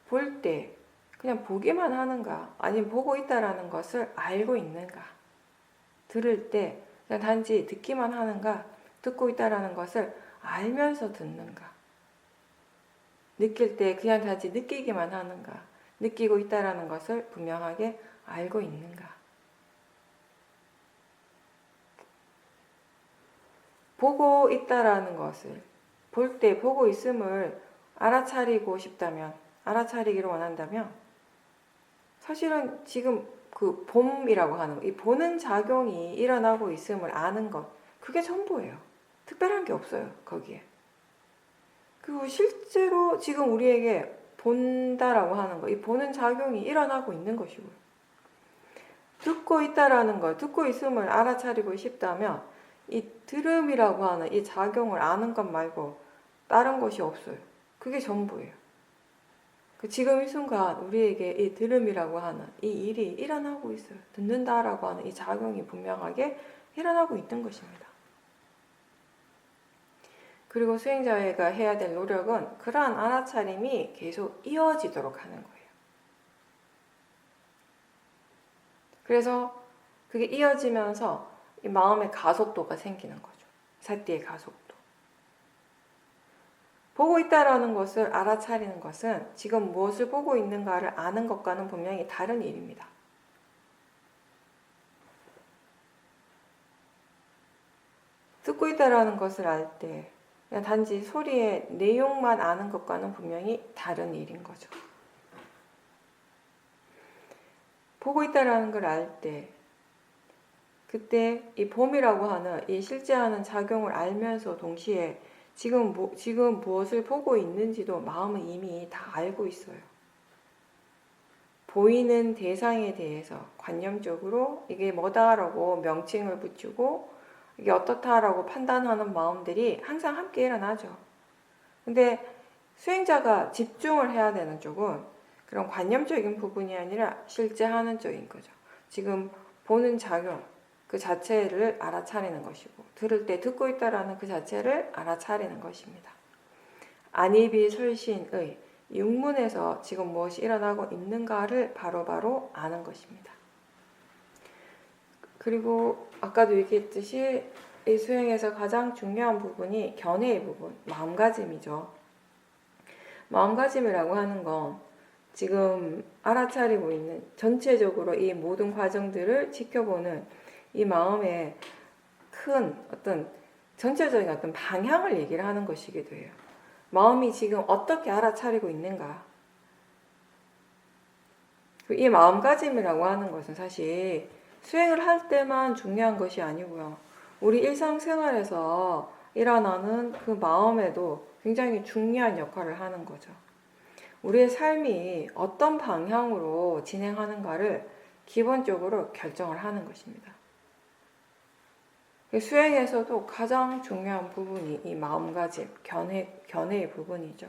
볼 때 그냥 보기만 하는가? 아니면 보고 있다라는 것을 알고 있는가? 들을 때 그냥 단지 듣기만 하는가? 듣고 있다라는 것을 알면서 듣는가? 느낄 때 그냥 단지 느끼기만 하는가? 느끼고 있다라는 것을 분명하게 알고 있는가? 보고 있다라는 것을, 볼 때 보고 있음을 알아차리고 싶다면, 알아차리기를 원한다면, 사실은 지금 그 봄이라고 하는 이 보는 작용이 일어나고 있음을 아는 것, 그게 전부예요. 특별한 게 없어요, 거기에. 그리고 실제로 지금 우리에게 본다라고 하는 것, 이 보는 작용이 일어나고 있는 것이고요. 듣고 있다라는 것, 듣고 있음을 알아차리고 싶다면 이 들음이라고 하는 이 작용을 아는 것 말고 다른 것이 없어요. 그게 전부예요. 지금 이 순간 우리에게 이 들음이라고 하는 이 일이 일어나고 있어요. 듣는다라고 하는 이 작용이 분명하게 일어나고 있는 것입니다. 그리고 수행자가 해야 될 노력은 그러한 알아차림이 계속 이어지도록 하는 거예요. 그래서 그게 이어지면서 이 마음의 가속도가 생기는 거죠. 사띠의 가속도. 보고 있다라는 것을 알아차리는 것은 지금 무엇을 보고 있는가를 아는 것과는 분명히 다른 일입니다. 듣고 있다라는 것을 알 때 그냥 단지 소리의 내용만 아는 것과는 분명히 다른 일인 거죠. 보고 있다라는 걸 알 때, 그때 이 봄이라고 하는 이 실제하는 작용을 알면서 동시에 지금 무엇을 보고 있는지도 마음은 이미 다 알고 있어요. 보이는 대상에 대해서 관념적으로 이게 뭐다라고 명칭을 붙이고 이게 어떻다라고 판단하는 마음들이 항상 함께 일어나죠. 근데 수행자가 집중을 해야 되는 쪽은 그런 관념적인 부분이 아니라 실제 하는 쪽인 거죠. 지금 보는 작용 그 자체를 알아차리는 것이고, 들을 때 듣고 있다라는 그 자체를 알아차리는 것입니다. 안이비설신의 육문에서 지금 무엇이 일어나고 있는가를 바로바로 아는 것입니다. 그리고 아까도 얘기했듯이 이 수행에서 가장 중요한 부분이 견해의 부분, 마음가짐이죠. 마음가짐이라고 하는 건 지금 알아차리고 있는 전체적으로 이 모든 과정들을 지켜보는 이 마음의 큰 어떤 전체적인 어떤 방향을 얘기를 하는 것이기도 해요. 마음이 지금 어떻게 알아차리고 있는가. 이 마음가짐이라고 하는 것은 사실 수행을 할 때만 중요한 것이 아니고요. 우리 일상생활에서 일어나는 그 마음에도 굉장히 중요한 역할을 하는 거죠. 우리의 삶이 어떤 방향으로 진행하는가를 기본적으로 결정을 하는 것입니다. 수행에서도 가장 중요한 부분이 이 마음가짐, 견해의 부분이죠.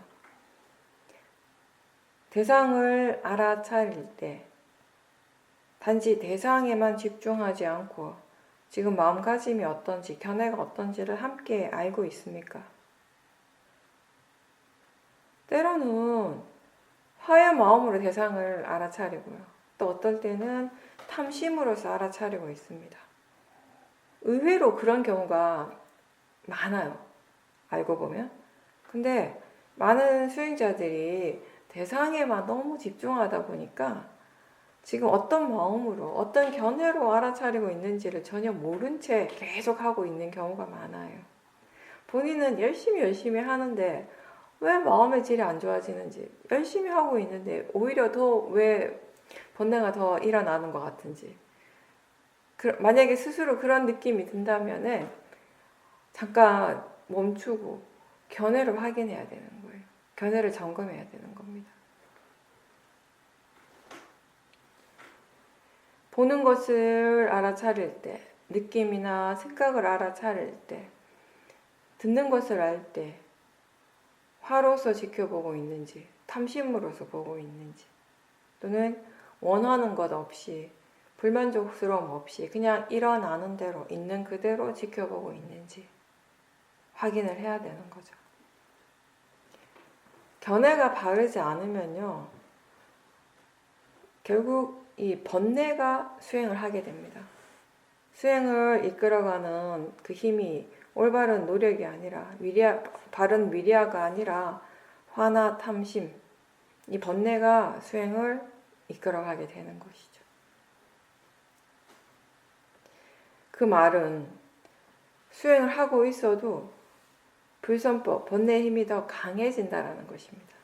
대상을 알아차릴 때 단지 대상에만 집중하지 않고 지금 마음가짐이 어떤지, 견해가 어떤지를 함께 알고 있습니까? 때로는 화의 마음으로 대상을 알아차리고요. 또 어떨 때는 탐심으로서 알아차리고 있습니다. 의외로 그런 경우가 많아요. 알고 보면. 근데 많은 수행자들이 대상에만 너무 집중하다 보니까 지금 어떤 마음으로, 어떤 견해로 알아차리고 있는지를 전혀 모른 채 계속 하고 있는 경우가 많아요. 본인은 열심히 하는데 왜 마음의 질이 안 좋아지는지, 열심히 하고 있는데 오히려 더 왜 번뇌가 더 일어나는 것 같은지, 만약에 스스로 그런 느낌이 든다면은 잠깐 멈추고 견해를 확인해야 되는 거예요. 견해를 점검해야 되는 겁니다. 보는 것을 알아차릴 때, 느낌이나 생각을 알아차릴 때, 듣는 것을 알 때, 화로서 지켜보고 있는지, 탐심으로서 보고 있는지, 또는 원하는 것 없이, 불만족스러움 없이 그냥 일어나는 대로, 있는 그대로 지켜보고 있는지 확인을 해야 되는 거죠. 견해가 바르지 않으면요, 결국 이 번뇌가 수행을 하게 됩니다. 수행을 이끌어가는 그 힘이 올바른 노력이 아니라 바른 위리아가 아니라 화나 탐심, 이 번뇌가 수행을 이끌어가게 되는 것이죠. 그 말은 수행을 하고 있어도 불선법, 번뇌의 힘이 더 강해진다라는 것입니다.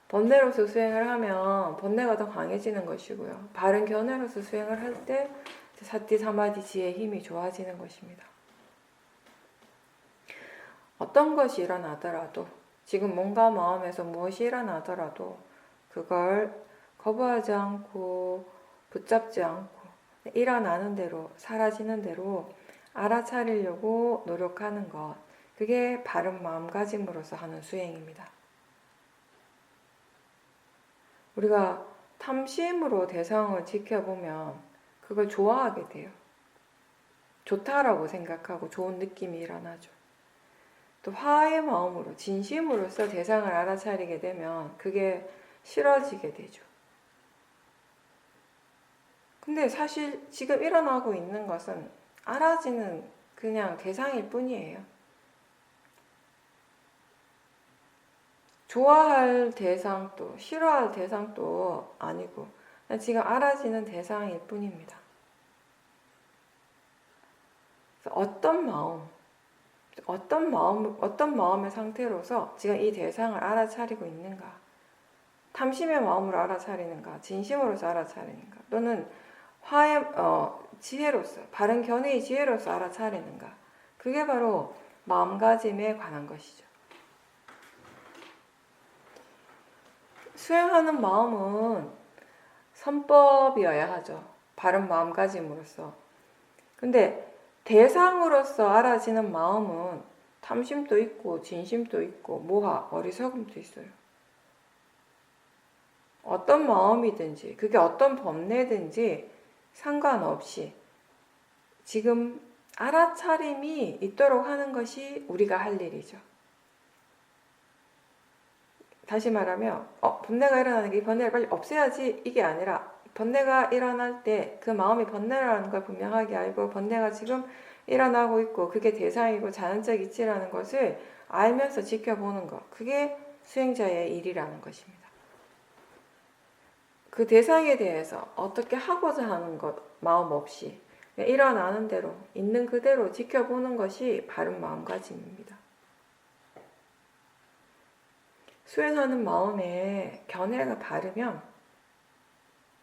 번뇌로서 수행을 하면 번뇌가 더 강해지는 것이고요. 바른 견해로서 수행을 할 때 사티, 사마디, 지혜의 힘이 좋아지는 것입니다. 어떤 것이 일어나더라도, 지금 뭔가 마음에서 무엇이 일어나더라도 그걸 거부하지 않고 붙잡지 않고 일어나는 대로, 사라지는 대로 알아차리려고 노력하는 것, 그게 바른 마음가짐으로서 하는 수행입니다. 우리가 탐심으로 대상을 지켜보면 그걸 좋아하게 돼요. 좋다라고 생각하고 좋은 느낌이 일어나죠. 또 화의 마음으로, 진심으로서 대상을 알아차리게 되면 그게 싫어지게 되죠. 근데 사실 지금 일어나고 있는 것은 알아지는 그냥 대상일 뿐이에요. 좋아할 대상도 싫어할 대상도 아니고 지금 알아지는 대상일 뿐입니다. 어떤 마음의 상태로서 지금 이 대상을 알아차리고 있는가? 탐심의 마음으로 알아차리는가? 진심으로서 알아차리는가? 또는 화의 지혜로서, 바른 견해의 지혜로서 알아차리는가? 그게 바로 마음가짐에 관한 것이죠. 수행하는 마음은 선법이어야 하죠. 바른 마음가짐으로서. 근데 대상으로서 알아지는 마음은 탐심도 있고 진심도 있고 모하, 어리석음도 있어요. 어떤 마음이든지 그게 어떤 번뇌든지 상관없이 지금 알아차림이 있도록 하는 것이 우리가 할 일이죠. 다시 말하면 번뇌가 일어나는 게 이 번뇌를 빨리 없애야지 이게 아니라 번뇌가 일어날 때 그 마음이 번뇌라는 걸 분명하게 알고 번뇌가 지금 일어나고 있고 그게 대상이고 자연적 이치라는 것을 알면서 지켜보는 것. 그게 수행자의 일이라는 것입니다. 그 대상에 대해서 어떻게 하고자 하는 것 마음 없이 일어나는 대로 있는 그대로 지켜보는 것이 바른 마음가짐입니다. 수행하는 마음에 견해가 바르면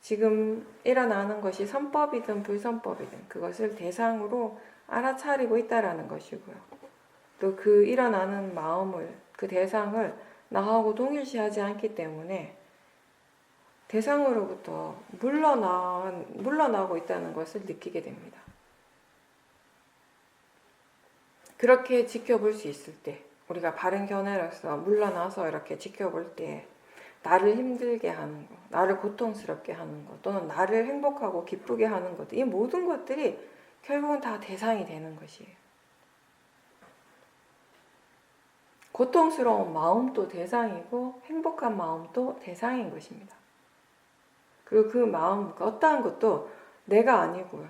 지금 일어나는 것이 선법이든 불선법이든 그것을 대상으로 알아차리고 있다라는 것이고요. 또 그 일어나는 마음을, 그 대상을 나하고 동일시하지 않기 때문에 대상으로부터 물러나고 있다는 것을 느끼게 됩니다. 그렇게 지켜볼 수 있을 때, 우리가 바른 견해로서 물러나서 이렇게 지켜볼 때 나를 힘들게 하는 것, 나를 고통스럽게 하는 것, 또는 나를 행복하고 기쁘게 하는 것, 이 모든 것들이 결국은 다 대상이 되는 것이에요. 고통스러운 마음도 대상이고 행복한 마음도 대상인 것입니다. 그리고 그 마음, 어떠한 것도 내가 아니고요.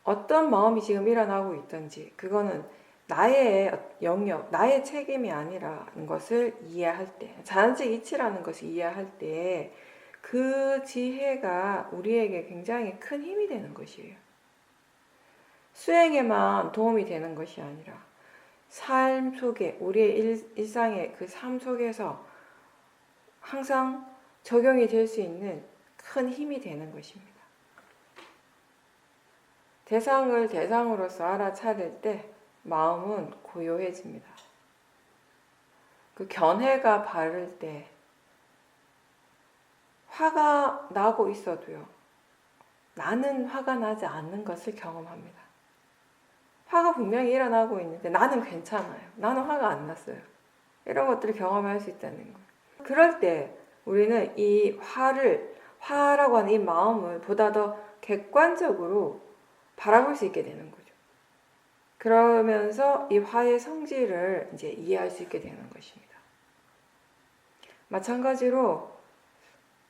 어떤 마음이 지금 일어나고 있든지 그거는 나의 영역, 나의 책임이 아니라는 것을 이해할 때, 자연적 이치라는 것을 이해할 때 그 지혜가 우리에게 굉장히 큰 힘이 되는 것이에요. 수행에만 도움이 되는 것이 아니라 삶 속에, 우리의 일상의 그 삶 속에서 항상 적용이 될 수 있는 큰 힘이 되는 것입니다. 대상을 대상으로서 알아차릴 때 마음은 고요해집니다. 그 견해가 바를 때 화가 나고 있어도요. 나는 화가 나지 않는 것을 경험합니다. 화가 분명히 일어나고 있는데 나는 괜찮아요. 나는 화가 안 났어요. 이런 것들을 경험할 수 있다는 거예요. 그럴 때 우리는 이 화라고 하는 이 마음을 보다 더 객관적으로 바라볼 수 있게 되는 거죠. 그러면서 이 화의 성질을 이제 이해할 수 있게 되는 것입니다. 마찬가지로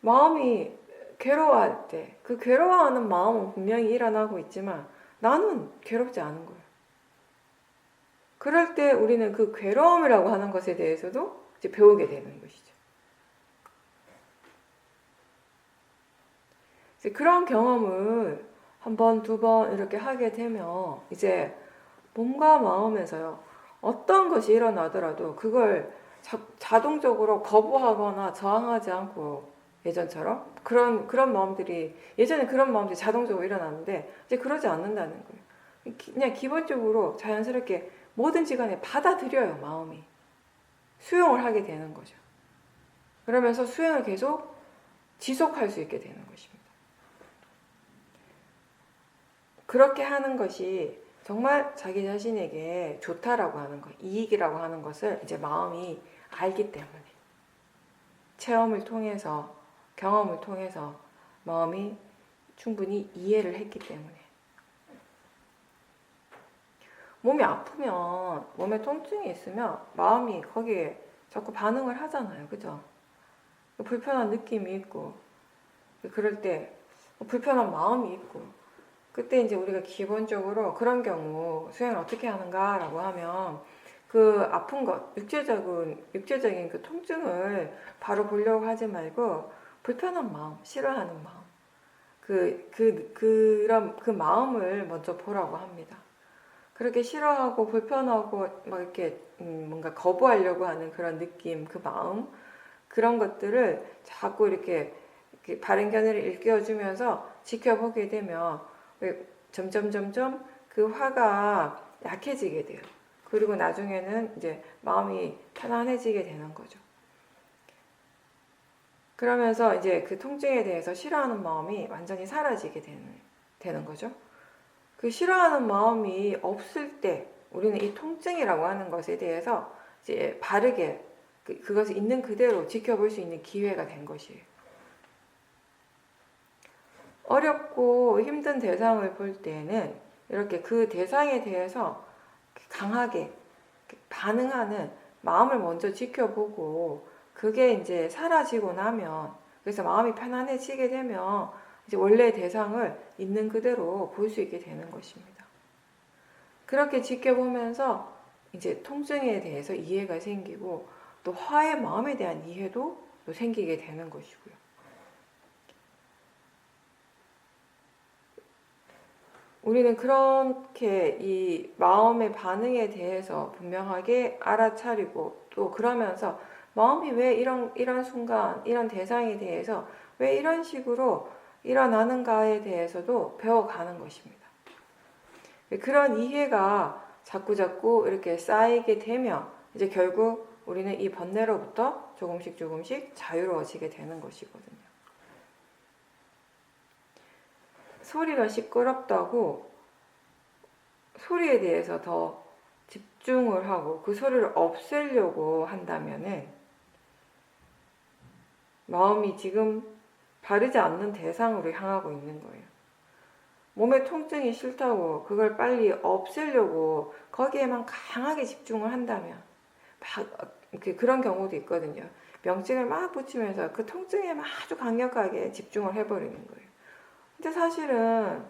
마음이 괴로워할 때 그 괴로워하는 마음은 분명히 일어나고 있지만 나는 괴롭지 않은 거예요. 그럴 때 우리는 그 괴로움이라고 하는 것에 대해서도 이제 배우게 되는 것이죠. 이제 그런 경험을 한 번, 두 번 이렇게 하게 되면 이제 몸과 마음에서요. 어떤 것이 일어나더라도 그걸 자동적으로 거부하거나 저항하지 않고 예전처럼 그런 마음들이 예전에 그런 마음들이 자동적으로 일어났는데 이제 그러지 않는다는 거예요. 그냥 기본적으로 자연스럽게 뭐든지 간에 받아들여요. 마음이 수용을 하게 되는 거죠. 그러면서 수행을 계속 지속할 수 있게 되는 것입니다. 그렇게 하는 것이 정말 자기 자신에게 좋다라고 하는 것, 이익이라고 하는 것을 이제 마음이 알기 때문에 체험을 통해서 경험을 통해서 마음이 충분히 이해를 했기 때문에 몸이 아프면 몸에 통증이 있으면 마음이 거기에 자꾸 반응을 하잖아요. 그죠? 불편한 느낌이 있고 그럴 때 불편한 마음이 있고 그때 이제 우리가 기본적으로 그런 경우 수행을 어떻게 하는가라고 하면 그 아픈 것, 육체적인 그 통증을 바로 보려고 하지 말고 불편한 마음, 싫어하는 마음, 그 마음을 먼저 보라고 합니다. 그렇게 싫어하고 불편하고 막 이렇게 뭔가 거부하려고 하는 그런 느낌, 그 마음, 그런 것들을 자꾸 이렇게 바른 견해를 일깨워주면서 지켜보게 되면 점점 그 화가 약해지게 돼요. 그리고 나중에는 이제 마음이 편안해지게 되는 거죠. 그러면서 이제 그 통증에 대해서 싫어하는 마음이 완전히 사라지게 되는 거죠. 그 싫어하는 마음이 없을 때 우리는 이 통증이라고 하는 것에 대해서 이제 바르게 그것을 있는 그대로 지켜볼 수 있는 기회가 된 것이에요. 어렵고 힘든 대상을 볼 때는 이렇게 그 대상에 대해서 강하게 반응하는 마음을 먼저 지켜보고 그게 이제 사라지고 나면, 그래서 마음이 편안해지게 되면 이제 원래 대상을 있는 그대로 볼 수 있게 되는 것입니다. 그렇게 지켜보면서 이제 통증에 대해서 이해가 생기고 또 화의 마음에 대한 이해도 또 생기게 되는 것이고요. 우리는 그렇게 이 마음의 반응에 대해서 분명하게 알아차리고 또 그러면서 마음이 왜 이런 순간, 이런 대상에 대해서 왜 이런 식으로 일어나는가에 대해서도 배워가는 것입니다. 그런 이해가 자꾸자꾸 이렇게 쌓이게 되면 이제 결국 우리는 이 번뇌로부터 조금씩 자유로워지게 되는 것이거든요. 소리가 시끄럽다고 소리에 대해서 더 집중을 하고 그 소리를 없애려고 한다면은 마음이 지금 바르지 않는 대상으로 향하고 있는 거예요. 몸의 통증이 싫다고 그걸 빨리 없애려고 거기에만 강하게 집중을 한다면 그런 경우도 있거든요. 명칭을 막 붙이면서 그 통증에만 아주 강력하게 집중을 해버리는 거예요. 근데 사실은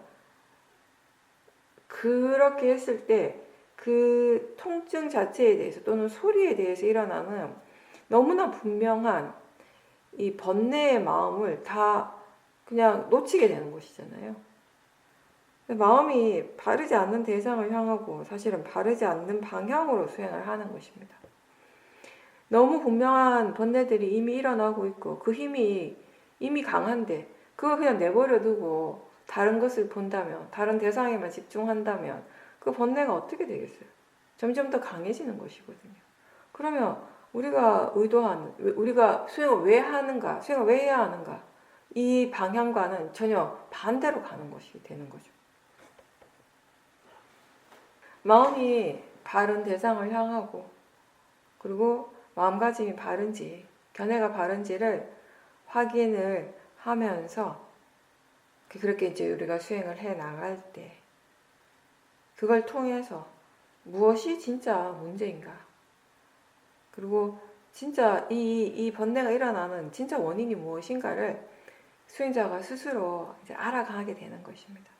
그렇게 했을 때 그 통증 자체에 대해서 또는 소리에 대해서 일어나는 너무나 분명한 이 번뇌의 마음을 다 그냥 놓치게 되는 것이잖아요. 마음이 바르지 않는 대상을 향하고 사실은 바르지 않는 방향으로 수행을 하는 것입니다. 너무 분명한 번뇌들이 이미 일어나고 있고 그 힘이 이미 강한데 그걸 그냥 내버려 두고 다른 것을 본다면, 다른 대상에만 집중한다면 그 번뇌가 어떻게 되겠어요? 점점 더 강해지는 것이거든요. 그러면 우리가 우리가 수행을 왜 하는가, 수행을 왜 해야 하는가, 이 방향과는 전혀 반대로 가는 것이 되는 거죠. 마음이 바른 대상을 향하고 그리고 마음가짐이 바른지, 견해가 바른지를 확인을 하면서 그렇게 이제 우리가 수행을 해 나갈 때 그걸 통해서 무엇이 진짜 문제인가, 그리고 진짜 이 번뇌가 일어나는 진짜 원인이 무엇인가를 수행자가 스스로 이제 알아가게 되는 것입니다.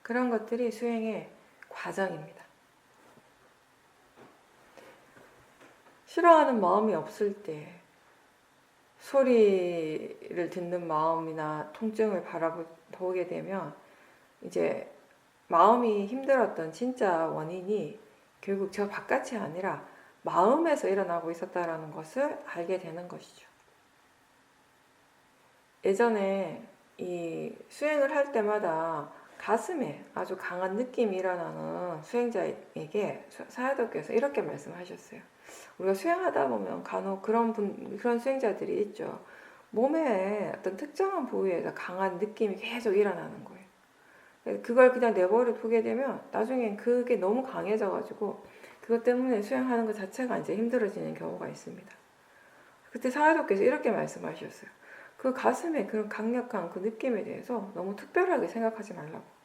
그런 것들이 수행의 과정입니다. 싫어하는 마음이 없을 때 소리를 듣는 마음이나 통증을 바라보게 되면 이제 마음이 힘들었던 진짜 원인이 결국 저 바깥이 아니라 마음에서 일어나고 있었다라는 것을 알게 되는 것이죠. 예전에 이 수행을 할 때마다 가슴에 아주 강한 느낌이 일어나는 수행자에게 사야도께서 이렇게 말씀하셨어요. 우리가 수행하다 보면 간혹 그런 수행자들이 있죠. 몸에 어떤 특정한 부위에서 강한 느낌이 계속 일어나는 거예요. 그걸 그냥 내버려 두게 되면 나중엔 그게 너무 강해져가지고 그것 때문에 수행하는 것 자체가 이제 힘들어지는 경우가 있습니다. 그때 사야도께서 이렇게 말씀하셨어요. 그 가슴에 그런 강력한 그 느낌에 대해서 너무 특별하게 생각하지 말라고.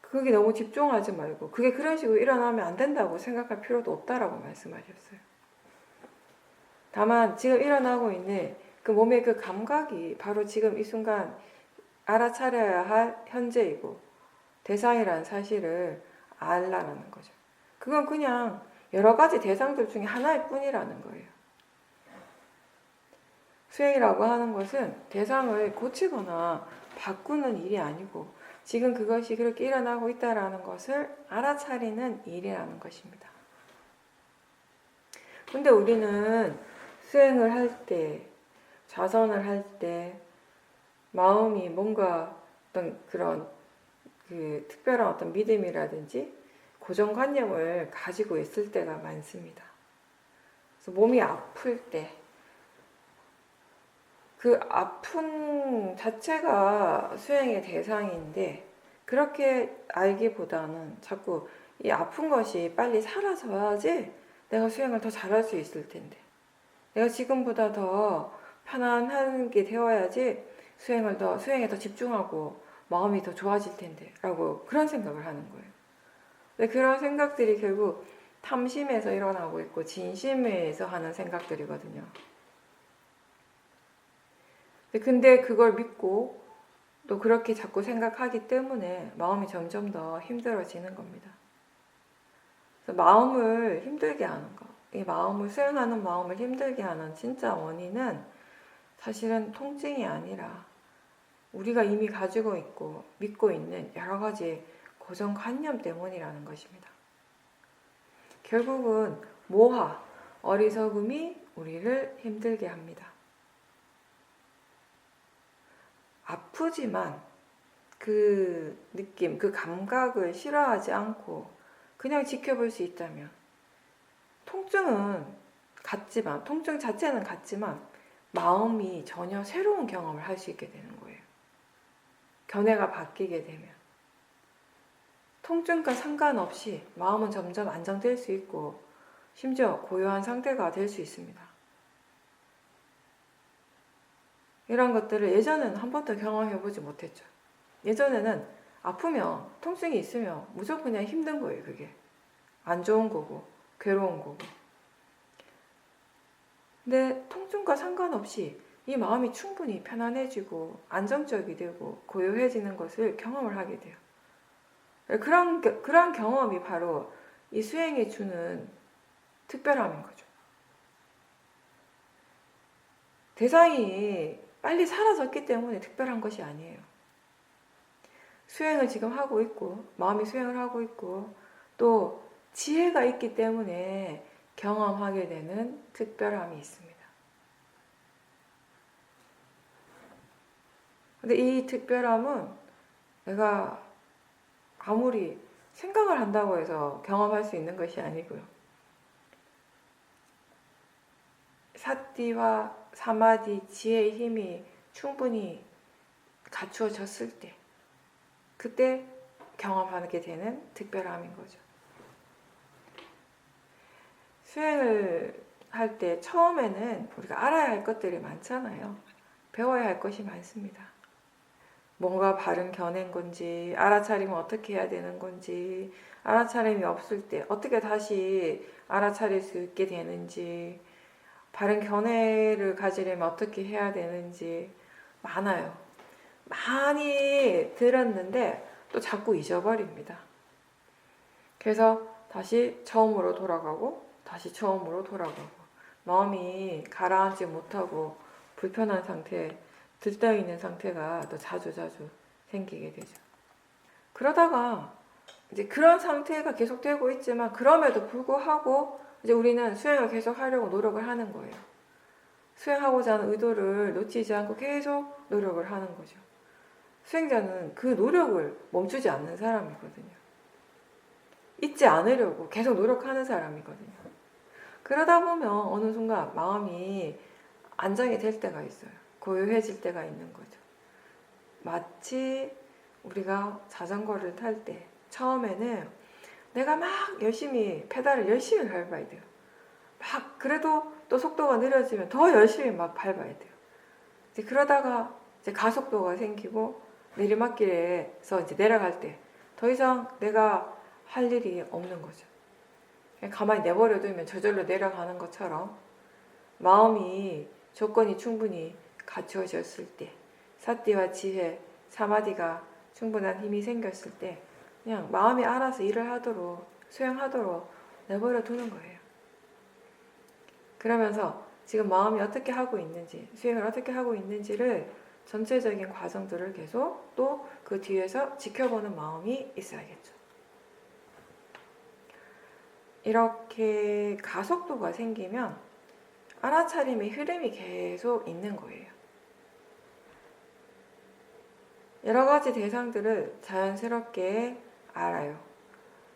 그게 너무 집중하지 말고 그게 그런 식으로 일어나면 안 된다고 생각할 필요도 없다라고 말씀하셨어요. 다만 지금 일어나고 있는 그 몸의 그 감각이 바로 지금 이 순간 알아차려야 할 현재이고 대상이라는 사실을 알라는 거죠. 그건 그냥 여러 가지 대상들 중에 하나일 뿐이라는 거예요. 수행이라고 하는 것은 대상을 고치거나 바꾸는 일이 아니고 지금 그것이 그렇게 일어나고 있다는 것을 알아차리는 일이라는 것입니다. 근데 우리는 수행을 할 때, 좌선을 할 때 마음이 뭔가 어떤 그런 특별한 어떤 믿음이라든지 고정관념을 가지고 있을 때가 많습니다. 그래서 몸이 아플 때 그 아픔 자체가 수행의 대상인데 그렇게 알기보다는 자꾸 이 아픈 것이 빨리 사라져야지 내가 수행을 더 잘할 수 있을 텐데, 내가 지금보다 더 편안한 게 되어야지 수행에 더 집중하고 마음이 더 좋아질 텐데 라고 그런 생각을 하는 거예요. 근데 그런 생각들이 결국 탐심에서 일어나고 있고 진심에서 하는 생각들이거든요. 근데 그걸 믿고 또 그렇게 자꾸 생각하기 때문에 마음이 점점 더 힘들어지는 겁니다. 그래서 마음을 힘들게 하는 거, 이 마음을 수행하는 마음을 힘들게 하는 진짜 원인은 사실은 통증이 아니라 우리가 이미 가지고 있고 믿고 있는 여러 가지 고정관념 때문이라는 것입니다. 결국은 모하, 어리석음이 우리를 힘들게 합니다. 아프지만 그 느낌, 그 감각을 싫어하지 않고 그냥 지켜볼 수 있다면 통증은 같지만, 통증 자체는 같지만 마음이 전혀 새로운 경험을 할 수 있게 되는 거예요. 견해가 바뀌게 되면 통증과 상관없이 마음은 점점 안정될 수 있고 심지어 고요한 상태가 될 수 있습니다. 이런 것들을 예전에는 한 번도 경험해보지 못했죠. 예전에는 아프면, 통증이 있으면 무조건 그냥 힘든 거예요. 그게 안 좋은 거고 괴로운 거고. 근데 통증과 상관없이 이 마음이 충분히 편안해지고 안정적이 되고 고요해지는 것을 경험을 하게 돼요. 그런 경험이 바로 이 수행이 주는 특별함인 거죠. 대상이 빨리 사라졌기 때문에 특별한 것이 아니에요. 수행을 지금 하고 있고, 마음이 수행을 하고 있고, 또 지혜가 있기 때문에 경험하게 되는 특별함이 있습니다. 근데 이 특별함은 내가 아무리 생각을 한다고 해서 경험할 수 있는 것이 아니고요. 사티와 사마디, 지혜의 힘이 충분히 갖추어졌을 때, 그때 경험하게 되는 특별함인 거죠. 수행을 할 때 처음에는 우리가 알아야 할 것들이 많잖아요. 배워야 할 것이 많습니다. 뭔가 바른 견해인 건지, 알아차리면 어떻게 해야 되는 건지, 알아차림이 없을 때 어떻게 다시 알아차릴 수 있게 되는지, 바른 견해를 가지려면 어떻게 해야 되는지 많아요. 많이 들었는데 또 자꾸 잊어버립니다. 그래서 다시 처음으로 돌아가고 다시 처음으로 돌아가고 마음이 가라앉지 못하고 불편한 상태, 들떠있는 상태가 또 자주 생기게 되죠. 그러다가 이제 그런 상태가 계속되고 있지만 그럼에도 불구하고 이제 우리는 수행을 계속 하려고 노력을 하는 거예요. 수행하고자 하는 의도를 놓치지 않고 계속 노력을 하는 거죠. 수행자는 그 노력을 멈추지 않는 사람이거든요. 잊지 않으려고 계속 노력하는 사람이거든요. 그러다 보면 어느 순간 마음이 안정이 될 때가 있어요. 고요해질 때가 있는 거죠. 마치 우리가 자전거를 탈 때 처음에는 내가 막 열심히 페달을 열심히 밟아야 돼요. 막 그래도 또 속도가 느려지면 더 열심히 막 밟아야 돼요. 이제 그러다가 이제 가속도가 생기고 내리막길에서 이제 내려갈 때 더 이상 내가 할 일이 없는 거죠. 그냥 가만히 내버려 두면 저절로 내려가는 것처럼 마음이 조건이 충분히 갖추어졌을 때, 사띠와 지혜, 사마디가 충분한 힘이 생겼을 때 그냥 마음이 알아서 일을 하도록, 수행하도록 내버려 두는 거예요. 그러면서 지금 마음이 어떻게 하고 있는지, 수행을 어떻게 하고 있는지를 전체적인 과정들을 계속 또 그 뒤에서 지켜보는 마음이 있어야겠죠. 이렇게 가속도가 생기면 알아차림의 흐름이 계속 있는 거예요. 여러 가지 대상들을 자연스럽게 알아요.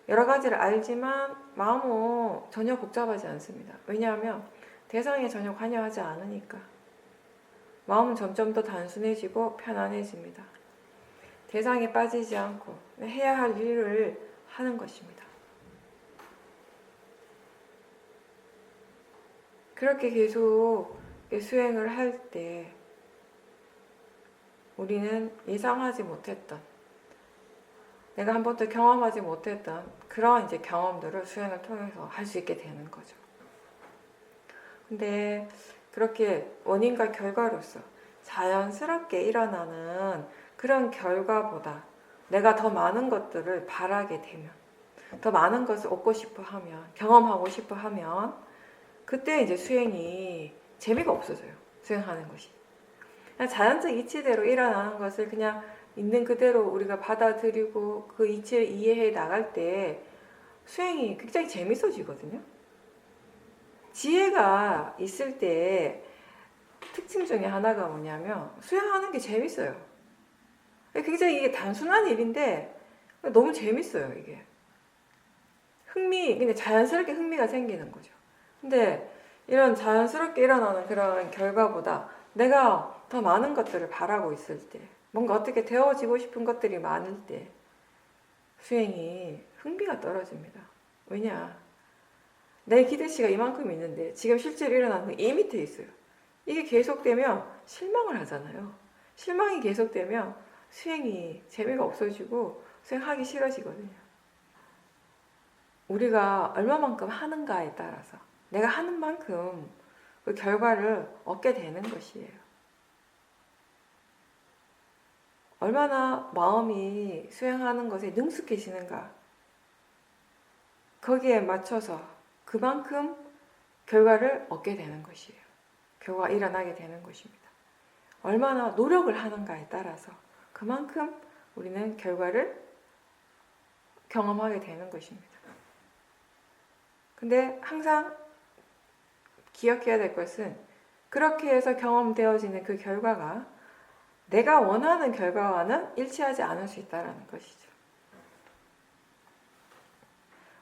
여러 가지를 알지만 마음은 전혀 복잡하지 않습니다. 왜냐하면 대상에 전혀 관여하지 않으니까. 마음은 점점 더 단순해지고 편안해집니다. 대상에 빠지지 않고 해야 할 일을 하는 것입니다. 그렇게 계속 수행을 할 때 우리는 예상하지 못했던, 내가 한 번도 경험하지 못했던 그런 이제 경험들을 수행을 통해서 할 수 있게 되는 거죠. 근데 그렇게 원인과 결과로서 자연스럽게 일어나는 그런 결과보다 내가 더 많은 것들을 바라게 되면, 더 많은 것을 얻고 싶어 하면, 경험하고 싶어 하면, 그때 이제 수행이 재미가 없어져요. 수행하는 것이. 그냥 자연적 이치대로 일어나는 것을 그냥 있는 그대로 우리가 받아들이고 그 이치를 이해해 나갈 때 수행이 굉장히 재밌어지거든요. 지혜가 있을 때 특징 중에 하나가 뭐냐면 수행하는 게 재밌어요. 굉장히 이게 단순한 일인데 너무 재밌어요, 이게. 그냥 자연스럽게 흥미가 생기는 거죠. 근데 이런 자연스럽게 일어나는 그런 결과보다 내가 더 많은 것들을 바라고 있을 때, 뭔가 어떻게 되어지고 싶은 것들이 많을 때 수행이 흥미가 떨어집니다. 왜냐? 내 기대치가 이만큼 있는데 지금 실제로 일어나는 건 이 밑에 있어요. 이게 계속되면 실망을 하잖아요. 실망이 계속되면 수행이 재미가 없어지고 수행하기 싫어지거든요. 우리가 얼마만큼 하는가에 따라서 내가 하는 만큼 그 결과를 얻게 되는 것이에요. 얼마나 마음이 수행하는 것에 능숙해지는가, 거기에 맞춰서 그만큼 결과를 얻게 되는 것이에요. 결과가 일어나게 되는 것입니다. 얼마나 노력을 하는가에 따라서 그만큼 우리는 결과를 경험하게 되는 것입니다. 근데 항상 기억해야 될 것은 그렇게 해서 경험되어지는 그 결과가 내가 원하는 결과와는 일치하지 않을 수 있다는 것이죠.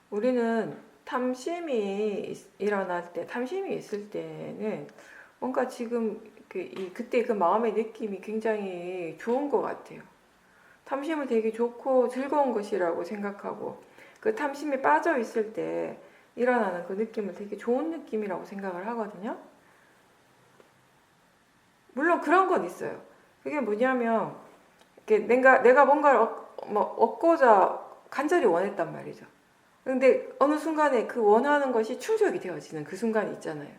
우리는 탐심이 일어날 때, 탐심이 있을 때는 뭔가 지금 그때 그 마음의 느낌이 굉장히 좋은 것 같아요. 탐심은 되게 좋고 즐거운 것이라고 생각하고 그 탐심에 빠져 있을 때 일어나는 그 느낌은 되게 좋은 느낌이라고 생각을 하거든요. 물론 그런 건 있어요. 그게 뭐냐면 내가 뭔가를 얻고자 간절히 원했단 말이죠. 근데 어느 순간에 그 원하는 것이 충족이 되어지는 그 순간이 있잖아요.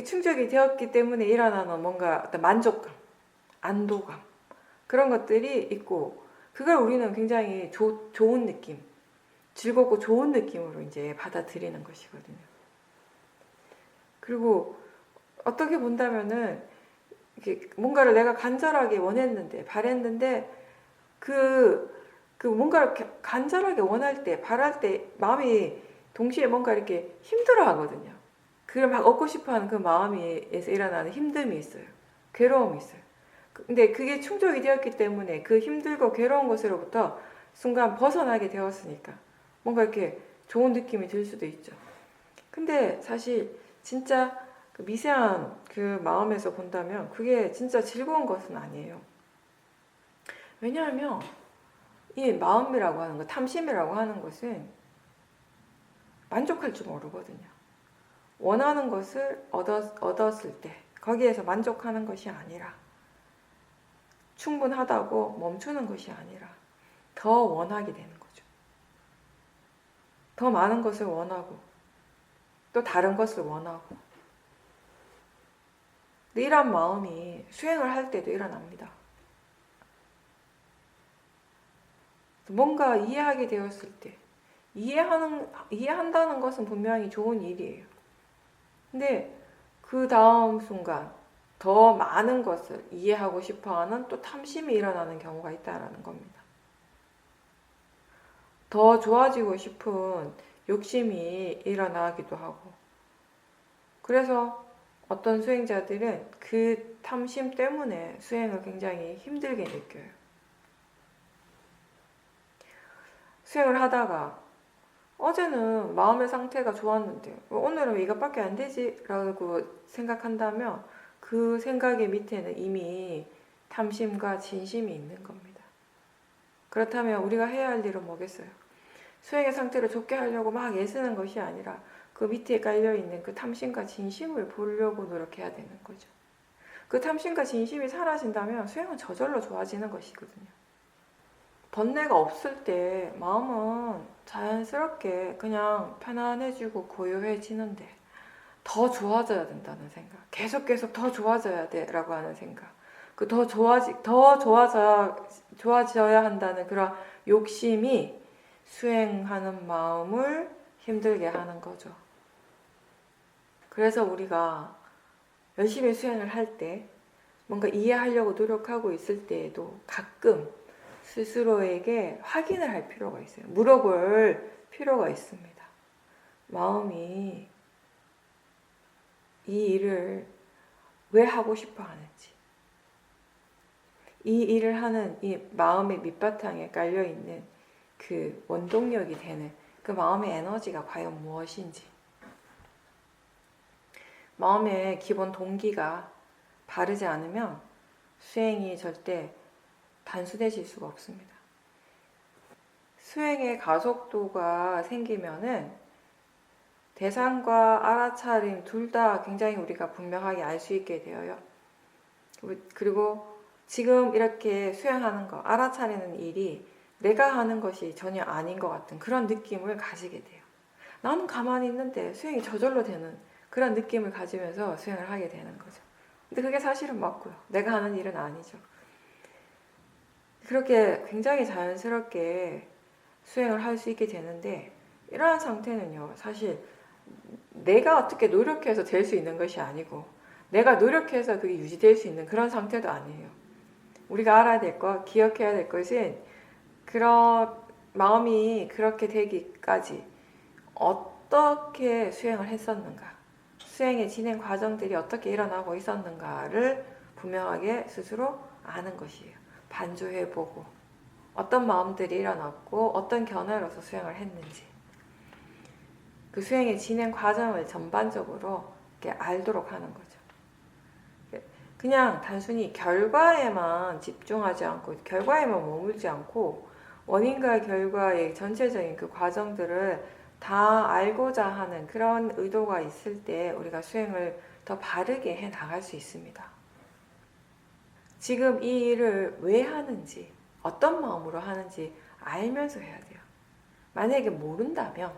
충족이 되었기 때문에 일어나는 뭔가 어떤 만족감, 안도감, 그런 것들이 있고, 그걸 우리는 굉장히 좋은 느낌, 즐겁고 좋은 느낌으로 이제 받아들이는 것이거든요. 그리고 어떻게 본다면은 뭔가를 내가 간절하게 원했는데, 바랬는데, 뭔가를 간절하게 원할 때, 바랄 때, 마음이 동시에 뭔가 이렇게 힘들어 하거든요. 그걸 막 얻고 싶어 하는 그 마음에서 일어나는 힘듦이 있어요. 괴로움이 있어요. 근데 그게 충족이 되었기 때문에 그 힘들고 괴로운 것으로부터 순간 벗어나게 되었으니까 뭔가 이렇게 좋은 느낌이 들 수도 있죠. 근데 사실 진짜 그 미세한 그 마음에서 본다면 그게 진짜 즐거운 것은 아니에요. 왜냐하면 이 마음이라고 하는 것, 탐심이라고 하는 것은 만족할 줄 모르거든요. 원하는 것을 얻었을 때 거기에서 만족하는 것이 아니라, 충분하다고 멈추는 것이 아니라 더 원하게 되는 거죠. 더 많은 것을 원하고 또 다른 것을 원하고. 이런 마음이 수행을 할 때도 일어납니다. 뭔가 이해하게 되었을 때, 이해한다는 것은 분명히 좋은 일이에요. 근데 그 다음 순간 더 많은 것을 이해하고 싶어하는 또 탐심이 일어나는 경우가 있다는 겁니다. 더 좋아지고 싶은 욕심이 일어나기도 하고, 그래서 어떤 수행자들은 그 탐심 때문에 수행을 굉장히 힘들게 느껴요. 수행을 하다가 어제는 마음의 상태가 좋았는데 오늘은 왜 이것밖에 안 되지? 라고 생각한다면 그 생각의 밑에는 이미 탐심과 진심이 있는 겁니다. 그렇다면 우리가 해야 할 일은 뭐겠어요? 수행의 상태를 좋게 하려고 막 애쓰는 것이 아니라 그 밑에 깔려있는 그 탐심과 진심을 보려고 노력해야 되는 거죠. 그 탐심과 진심이 사라진다면 수행은 저절로 좋아지는 것이거든요. 번뇌가 없을 때 마음은 자연스럽게 그냥 편안해지고 고요해지는데 더 좋아져야 된다는 생각, 계속 더 좋아져야 돼라고 하는 생각, 그 더 좋아져야 한다는 그런 욕심이 수행하는 마음을 힘들게 하는 거죠. 그래서 우리가 열심히 수행을 할 때 뭔가 이해하려고 노력하고 있을 때에도 가끔 스스로에게 확인을 할 필요가 있어요. 물어볼 필요가 있습니다. 마음이 이 일을 왜 하고 싶어 하는지, 이 일을 하는 이 마음의 밑바탕에 깔려있는 그 원동력이 되는 그 마음의 에너지가 과연 무엇인지, 마음의 기본 동기가 바르지 않으면 수행이 절대 단수되실 수가 없습니다. 수행의 가속도가 생기면은 대상과 알아차림 둘 다 굉장히 우리가 분명하게 알 수 있게 되어요. 그리고 지금 이렇게 수행하는 거, 알아차리는 일이 내가 하는 것이 전혀 아닌 것 같은 그런 느낌을 가지게 돼요. 나는 가만히 있는데 수행이 저절로 되는 그런 느낌을 가지면서 수행을 하게 되는 거죠. 근데 그게 사실은 맞고요. 내가 하는 일은 아니죠. 그렇게 굉장히 자연스럽게 수행을 할 수 있게 되는데, 이러한 상태는요, 사실 내가 어떻게 노력해서 될 수 있는 것이 아니고 내가 노력해서 그게 유지될 수 있는 그런 상태도 아니에요. 우리가 알아야 될 것, 기억해야 될 것은 그런 마음이 그렇게 되기까지 어떻게 수행을 했었는가, 수행의 진행 과정들이 어떻게 일어나고 있었는가를 분명하게 스스로 아는 것이에요. 반조해보고 어떤 마음들이 일어났고 어떤 견해로서 수행을 했는지, 그 수행의 진행 과정을 전반적으로 이렇게 알도록 하는 거죠. 그냥 단순히 결과에만 집중하지 않고, 결과에만 머물지 않고 원인과 결과의 전체적인 그 과정들을 다 알고자 하는 그런 의도가 있을 때 우리가 수행을 더 바르게 해 나갈 수 있습니다. 지금 이 일을 왜 하는지, 어떤 마음으로 하는지 알면서 해야 돼요. 만약에 모른다면,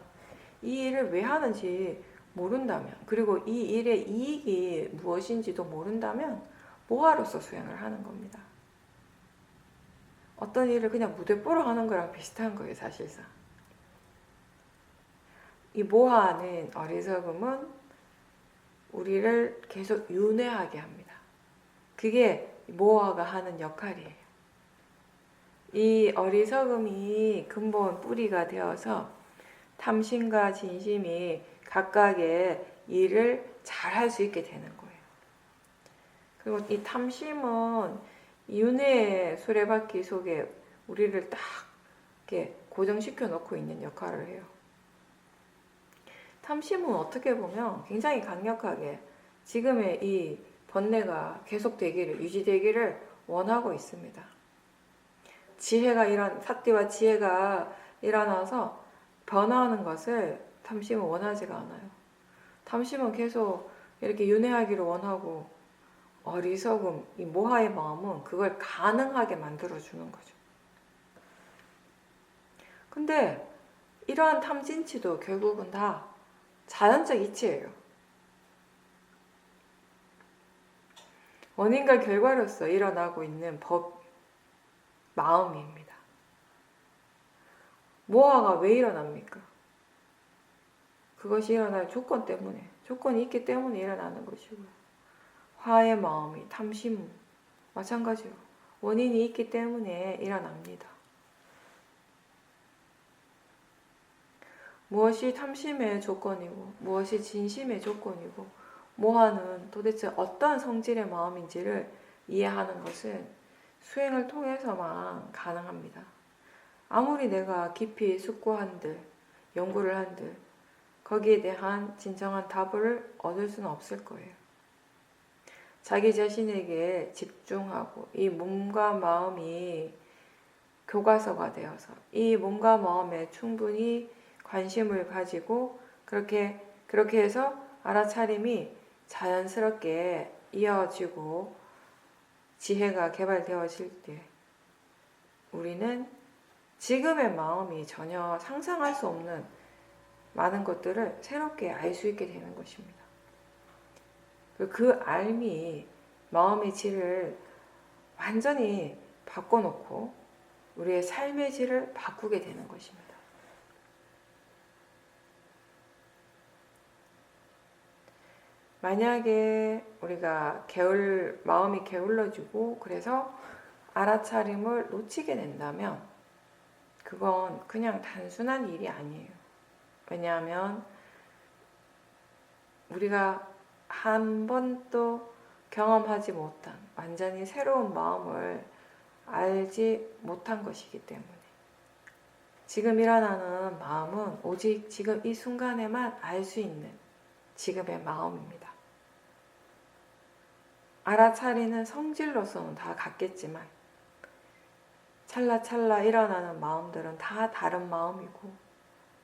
이 일을 왜 하는지 모른다면, 그리고 이 일의 이익이 무엇인지도 모른다면 모화로서 수행을 하는 겁니다. 어떤 일을 그냥 무대뽀로 하는 거랑 비슷한 거예요, 사실상. 이 모화하는 어리석음은 우리를 계속 윤회하게 합니다. 그게 모화가 하는 역할이에요. 이 어리석음이 근본 뿌리가 되어서 탐심과 진심이 각각의 일을 잘 할 수 있게 되는 거예요. 그리고 이 탐심은 윤회의 수레바퀴 속에 우리를 딱 이렇게 고정시켜 놓고 있는 역할을 해요. 탐심은 어떻게 보면 굉장히 강력하게 지금의 이 번뇌가 계속되기를, 유지되기를 원하고 있습니다. 사띠와 지혜가 일어나서 변화하는 것을 탐심은 원하지가 않아요. 탐심은 계속 이렇게 윤회하기를 원하고, 어리석음, 이 모하의 마음은 그걸 가능하게 만들어주는 거죠. 근데 이러한 탐진치도 결국은 다 자연적 이치예요. 원인과 결과로서 일어나고 있는 마음입니다. 모하가 왜 일어납니까? 그것이 일어날 조건 때문에, 조건이 있기 때문에 일어나는 것이고요. 화의 마음이, 탐심, 마찬가지요. 원인이 있기 때문에 일어납니다. 무엇이 탐심의 조건이고 무엇이 진심의 조건이고 모하는 도대체 어떠한 성질의 마음인지를 이해하는 것은 수행을 통해서만 가능합니다. 아무리 내가 깊이 숙고한들, 연구를 한들 거기에 대한 진정한 답을 얻을 수는 없을 거예요. 자기 자신에게 집중하고 이 몸과 마음이 교과서가 되어서 이 몸과 마음에 충분히 관심을 가지고 그렇게 해서 알아차림이 자연스럽게 이어지고 지혜가 개발되어질 때 우리는 지금의 마음이 전혀 상상할 수 없는 많은 것들을 새롭게 알 수 있게 되는 것입니다. 그 알미 마음의 질을 완전히 바꿔놓고 우리의 삶의 질을 바꾸게 되는 것입니다. 만약에 우리가 마음이 게을러지고 그래서 알아차림을 놓치게 된다면 그건 그냥 단순한 일이 아니에요. 왜냐하면 우리가 한 번도 경험하지 못한 완전히 새로운 마음을 알지 못한 것이기 때문에 지금 일어나는 마음은 오직 지금 이 순간에만 알 수 있는 지금의 마음입니다. 알아차리는 성질로서는 다 같겠지만 찰나찰나 일어나는 마음들은 다 다른 마음이고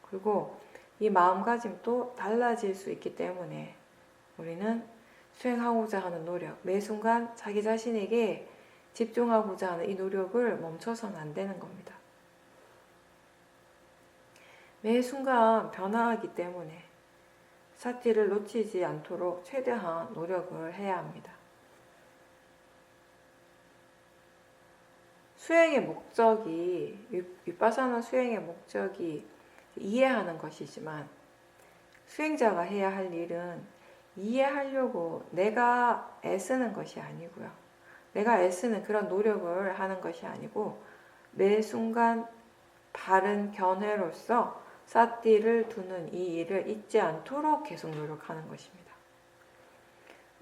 그리고 이 마음가짐도 달라질 수 있기 때문에 우리는 수행하고자 하는 노력, 매 순간 자기 자신에게 집중하고자 하는 이 노력을 멈춰서는 안 되는 겁니다. 매 순간 변화하기 때문에 사티를 놓치지 않도록 최대한 노력을 해야 합니다. 수행의 목적이, 윗바사나 수행의 목적이 이해하는 것이지만 수행자가 해야 할 일은 이해하려고 내가 애쓰는 것이 아니고요. 내가 애쓰는 그런 노력을 하는 것이 아니고 매 순간 바른 견해로서 사띠를 두는 이 일을 잊지 않도록 계속 노력하는 것입니다.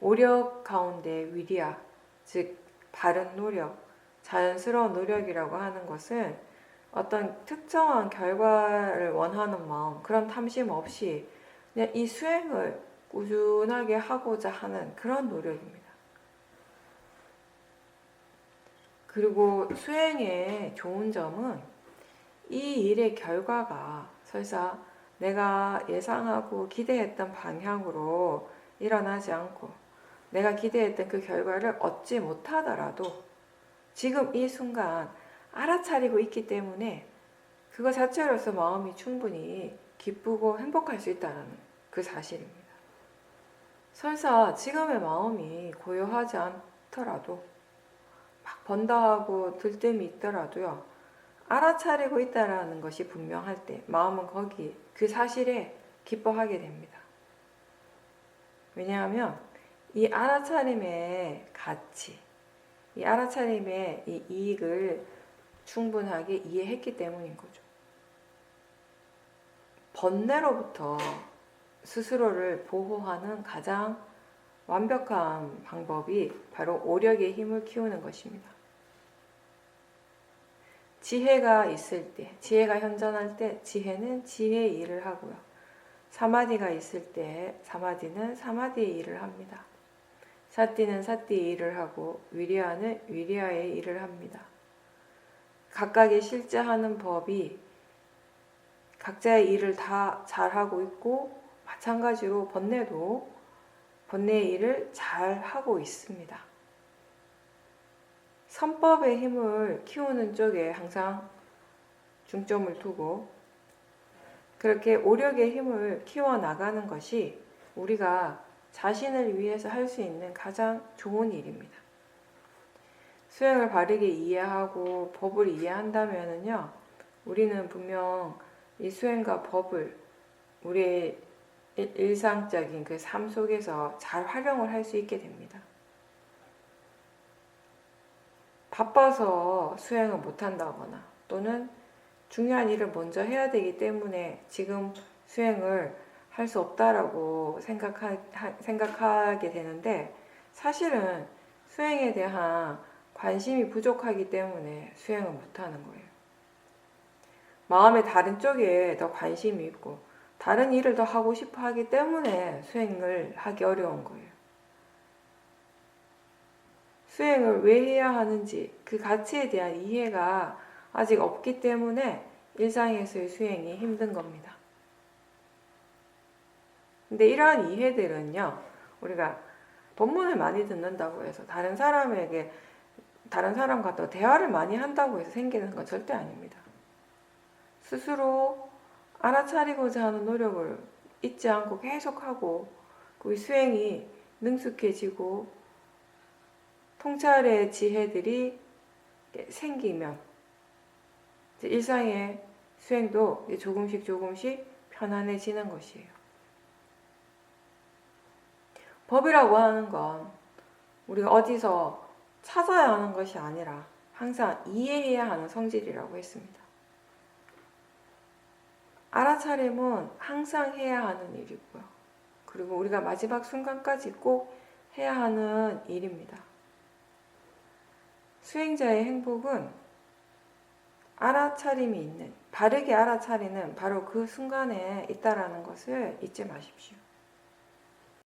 오력 가운데 위리아, 즉 바른 노력, 자연스러운 노력이라고 하는 것은 어떤 특정한 결과를 원하는 마음, 그런 탐심 없이 그냥 이 수행을 꾸준하게 하고자 하는 그런 노력입니다. 그리고 수행의 좋은 점은 이 일의 결과가 설사 내가 예상하고 기대했던 방향으로 일어나지 않고 내가 기대했던 그 결과를 얻지 못하더라도 지금 이 순간 알아차리고 있기 때문에 그거 자체로서 마음이 충분히 기쁘고 행복할 수 있다는 그 사실입니다. 설사 지금의 마음이 고요하지 않더라도 막 번다하고 들뜸이 있더라도요. 알아차리고 있다는 것이 분명할 때 마음은 거기 그 사실에 기뻐하게 됩니다. 왜냐하면 이 알아차림의 가치, 이 알아차림의 이 이익을 충분하게 이해했기 때문인 거죠. 번뇌로부터 스스로를 보호하는 가장 완벽한 방법이 바로 오력의 힘을 키우는 것입니다. 지혜가 있을 때, 지혜가 현존할 때 지혜는 지혜의 일을 하고요. 사마디가 있을 때 사마디는 사마디의 일을 합니다. 사띠는 사띠의 일을 하고 위리아는 위리아의 일을 합니다. 각각의 실제하는 법이 각자의 일을 다 잘하고 있고 마찬가지로 번뇌도 번뇌의 일을 잘하고 있습니다. 선법의 힘을 키우는 쪽에 항상 중점을 두고 그렇게 오력의 힘을 키워나가는 것이 우리가 자신을 위해서 할 수 있는 가장 좋은 일입니다. 수행을 바르게 이해하고 법을 이해한다면요, 우리는 분명 이 수행과 법을 우리의 일상적인 그 삶 속에서 잘 활용을 할 수 있게 됩니다. 바빠서 수행을 못한다거나 또는 중요한 일을 먼저 해야 되기 때문에 지금 수행을 할 수 없다라고 생각하게 되는데 사실은 수행에 대한 관심이 부족하기 때문에 수행을 못하는 거예요. 마음의 다른 쪽에 더 관심이 있고 다른 일을 더 하고 싶어 하기 때문에 수행을 하기 어려운 거예요. 수행을 왜 해야 하는지 그 가치에 대한 이해가 아직 없기 때문에 일상에서의 수행이 힘든 겁니다. 근데 이러한 이해들은요, 우리가 법문을 많이 듣는다고 해서 다른 사람과 또 대화를 많이 한다고 해서 생기는 건 절대 아닙니다. 스스로 알아차리고자 하는 노력을 잊지 않고 계속하고 그 수행이 능숙해지고 통찰의 지혜들이 생기면 일상의 수행도 조금씩 편안해지는 것이에요. 법이라고 하는 건 우리가 어디서 찾아야 하는 것이 아니라 항상 이해해야 하는 성질이라고 했습니다. 알아차림은 항상 해야 하는 일이고요. 그리고 우리가 마지막 순간까지 꼭 해야 하는 일입니다. 수행자의 행복은 알아차림이 있는, 바르게 알아차리는 바로 그 순간에 있다라는 것을 잊지 마십시오.